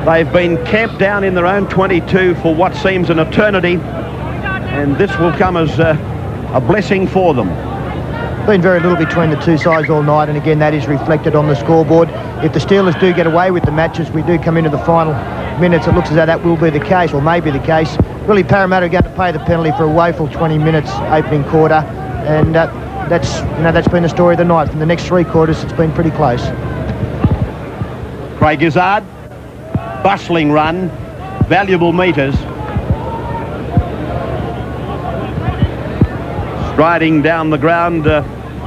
they've been camped down in their own 22 for what seems an eternity. And this will come as a blessing for them. been very little between the two sides all night, and again that is reflected on the scoreboard. If the Steelers do get away with the matches, we do come into the final minutes, it looks as though that will be the case, or may be the case. Really, Parramatta are going to pay the penalty for a woeful 20 minutes opening quarter, and that's been the story of the night. From the next 3 quarters, it's been pretty close. Craig Izzard, bustling run, valuable metres. Striding down the ground,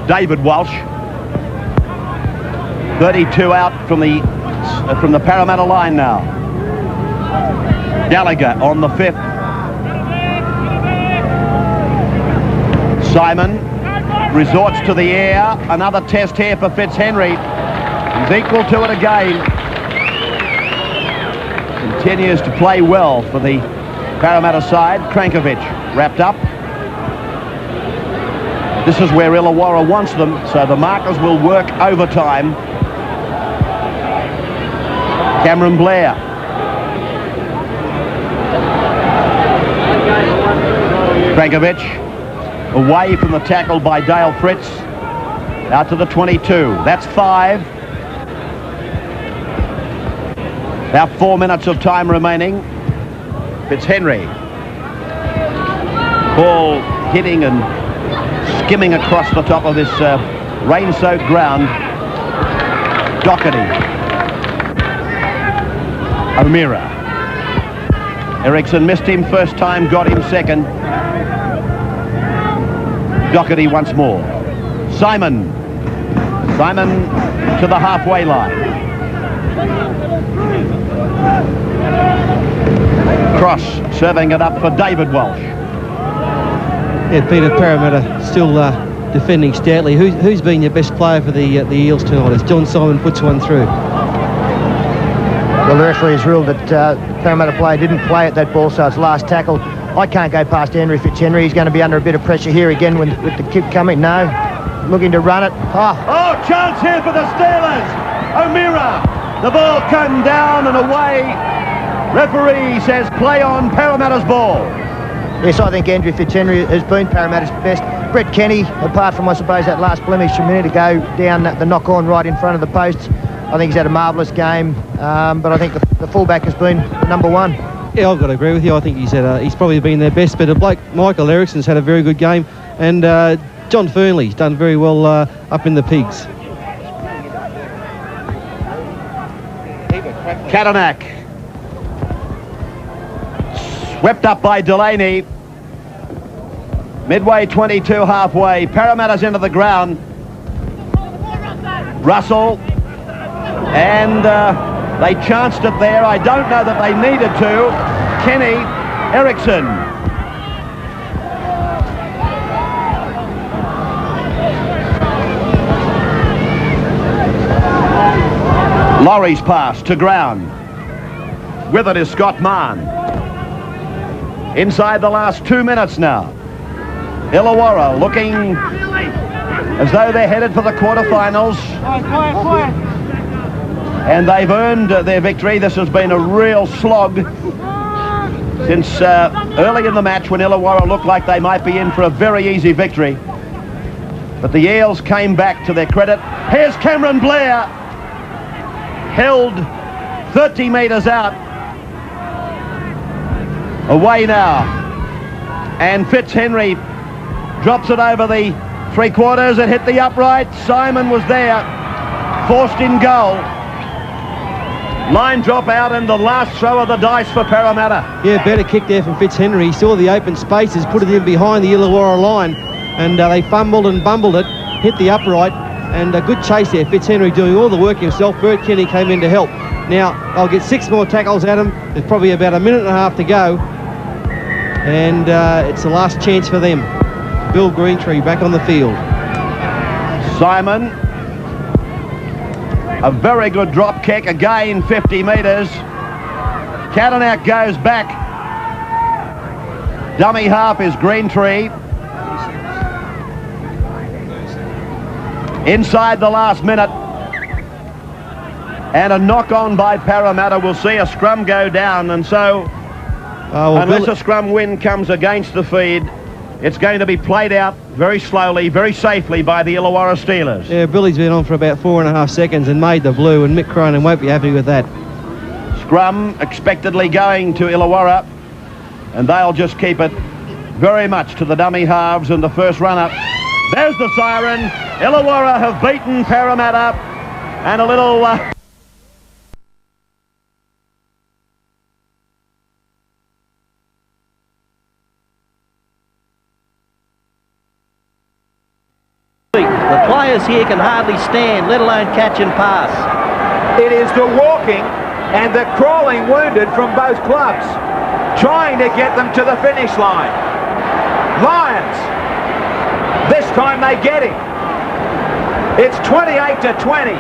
David Walsh. 32 out from the Parramatta line now. Gallagher on the 5th. Simon resorts to the air. Another test here for Fitzhenry. He's equal to it again. Continues to play well for the Parramatta side. Krankovic wrapped up. This is where Illawarra wants them, so the markers will work overtime. Cameron Blair. Krankovic away from the tackle by Dale Fritz. Out to the 22. That's 5. About 4 minutes of time remaining. Fitzhenry. Ball hitting and skimming across the top of this rain-soaked ground. Doherty. O'Meara. Ericsson missed him first time, got him second. Doherty once more. Simon to the halfway line. Cross serving it up for David Walsh. Yeah, Peter, Parramatta still defending stoutly. Who's been your best player for the Eels tonight as John Simon puts one through? Well, the referee has ruled that Parramatta player didn't play at that ball, so it's last tackle. I can't go past Henry Fitzhenry. He's going to be under a bit of pressure here again with the kick coming. No, looking to run it. Oh, chance here for the Steelers. O'Meara. The ball come down and away. Referee says play on, Parramatta's ball. Yes, I think Andrew Fitzhenry has been Parramatta's best. Brett Kenny, apart from, I suppose, that last blemish a minute ago, down the knock-on right in front of the posts, I think he's had a marvellous game, but I think the fullback has been the number 1. Yeah, I've got to agree with you. I think he's probably been their best, but a bloke, Michael Ericsson's had a very good game, and John Fernley's done very well up in the Pigs. Katanak. Swept up by Delaney. Midway 22 halfway. Parramatta's into the ground. Russell. And they chanced it there. I don't know that they needed to. Kenny. Ericsson. Laurie's pass to ground. With it is Scott Mann. Inside the last 2 minutes now. Illawarra looking as though they're headed for the quarterfinals. And they've earned their victory. This has been a real slog since early in the match when Illawarra looked like they might be in for a very easy victory. But the Eels came back to their credit. Here's Cameron Blair. Held 30 metres out. Away now. And Fitzhenry drops it over the 3/4. It hit the upright. Simon was there. Forced in goal. Line drop out and the last throw of the dice for Parramatta. Yeah, better kick there from Fitzhenry. He saw the open spaces, put it in behind the Illawarra line, and they fumbled and bumbled it, hit the upright, and a good chase there. Fitzhenry doing all the work himself. Bert Kenny came in to help. Now, they'll get 6 more tackles at him. There's probably about a minute and a half to go, and it's the last chance for them. Bill Greentree back on the field. Simon. A very good drop kick, again 50 metres. Katanak goes back. Dummy half is Greentree. Inside the last minute. And a knock on by Parramatta. We'll see a scrum go down, and so unless a scrum win comes against the feed, It's going to be played out very slowly, very safely by the Illawarra Steelers. Yeah, Billy's been on for about 4.5 seconds and made the blue, and Mick Cronin won't be happy with that. Scrum expectedly going to Illawarra, and they'll just keep it very much to the dummy halves and the first run-up. There's the siren. Illawarra have beaten Parramatta, and a little... The players here can hardly stand, let alone catch and pass. It is the walking and the crawling wounded from both clubs, trying to get them to the finish line. Lions, this time they get him. It's 28-20.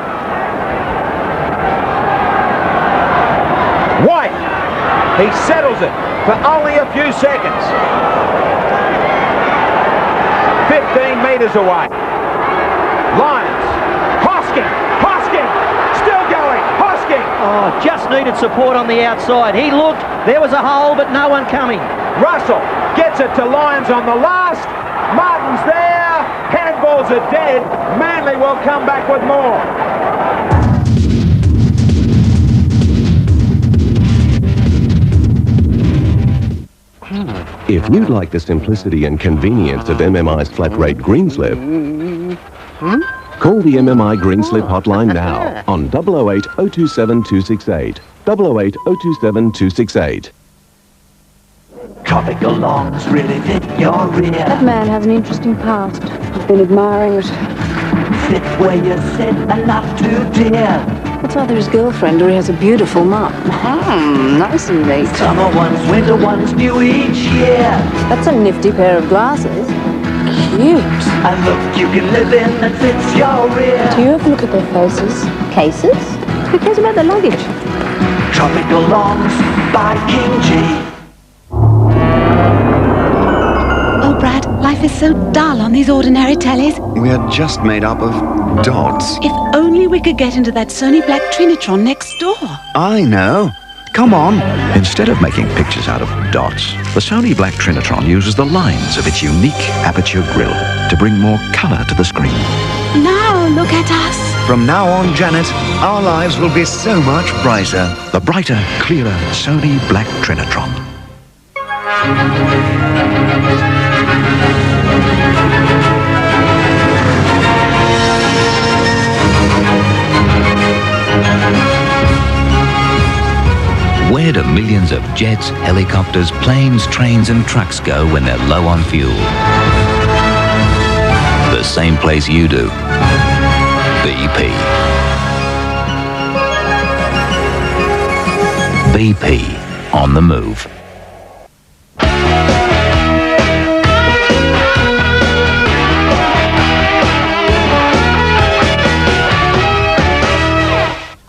White, he settles it for only a few seconds. 15 metres away. Lions, Hosking, still going, Hosking. Oh, just needed support on the outside. He looked, there was a hole, but no one coming. Russell gets it to Lyons on the last. Martin's there. Handballs are dead. Manly will come back with more. If you'd like the simplicity and convenience of MMI's flat rate green slip, call the MMI Green Slip hotline now on 008 027 268. 008 027 268. Tropical longs really fit your rear. That man has an interesting past. I've been admiring it. Sit where you sit and not too dear. It's either his girlfriend or he has a beautiful mum. Nice and neat. Summer ones, winter ones, new each year. That's a nifty pair of glasses. Cute. A look you can live in that fits your rear. Do you ever look at their faces? Cases? Who cares about their luggage? Tropical longs by King G. Oh, Brad, life is so dull on these ordinary tellies. We're just made up of dots. If only we could get into that Sony Black Trinitron next door. I know. Come on. Instead of making pictures out of dots, the Sony Black Trinitron uses the lines of its unique aperture grille to bring more colour to the screen. Now look at us. From now on, Janet, our lives will be so much brighter. The brighter, clearer Sony Black Trinitron. Where do millions of jets, helicopters, planes, trains and trucks go when they're low on fuel? The same place you do. BP. BP on the move.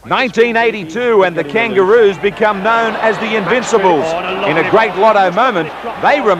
(1982) and the Kangaroos become known as the Invincibles. In a great lotto moment, they remain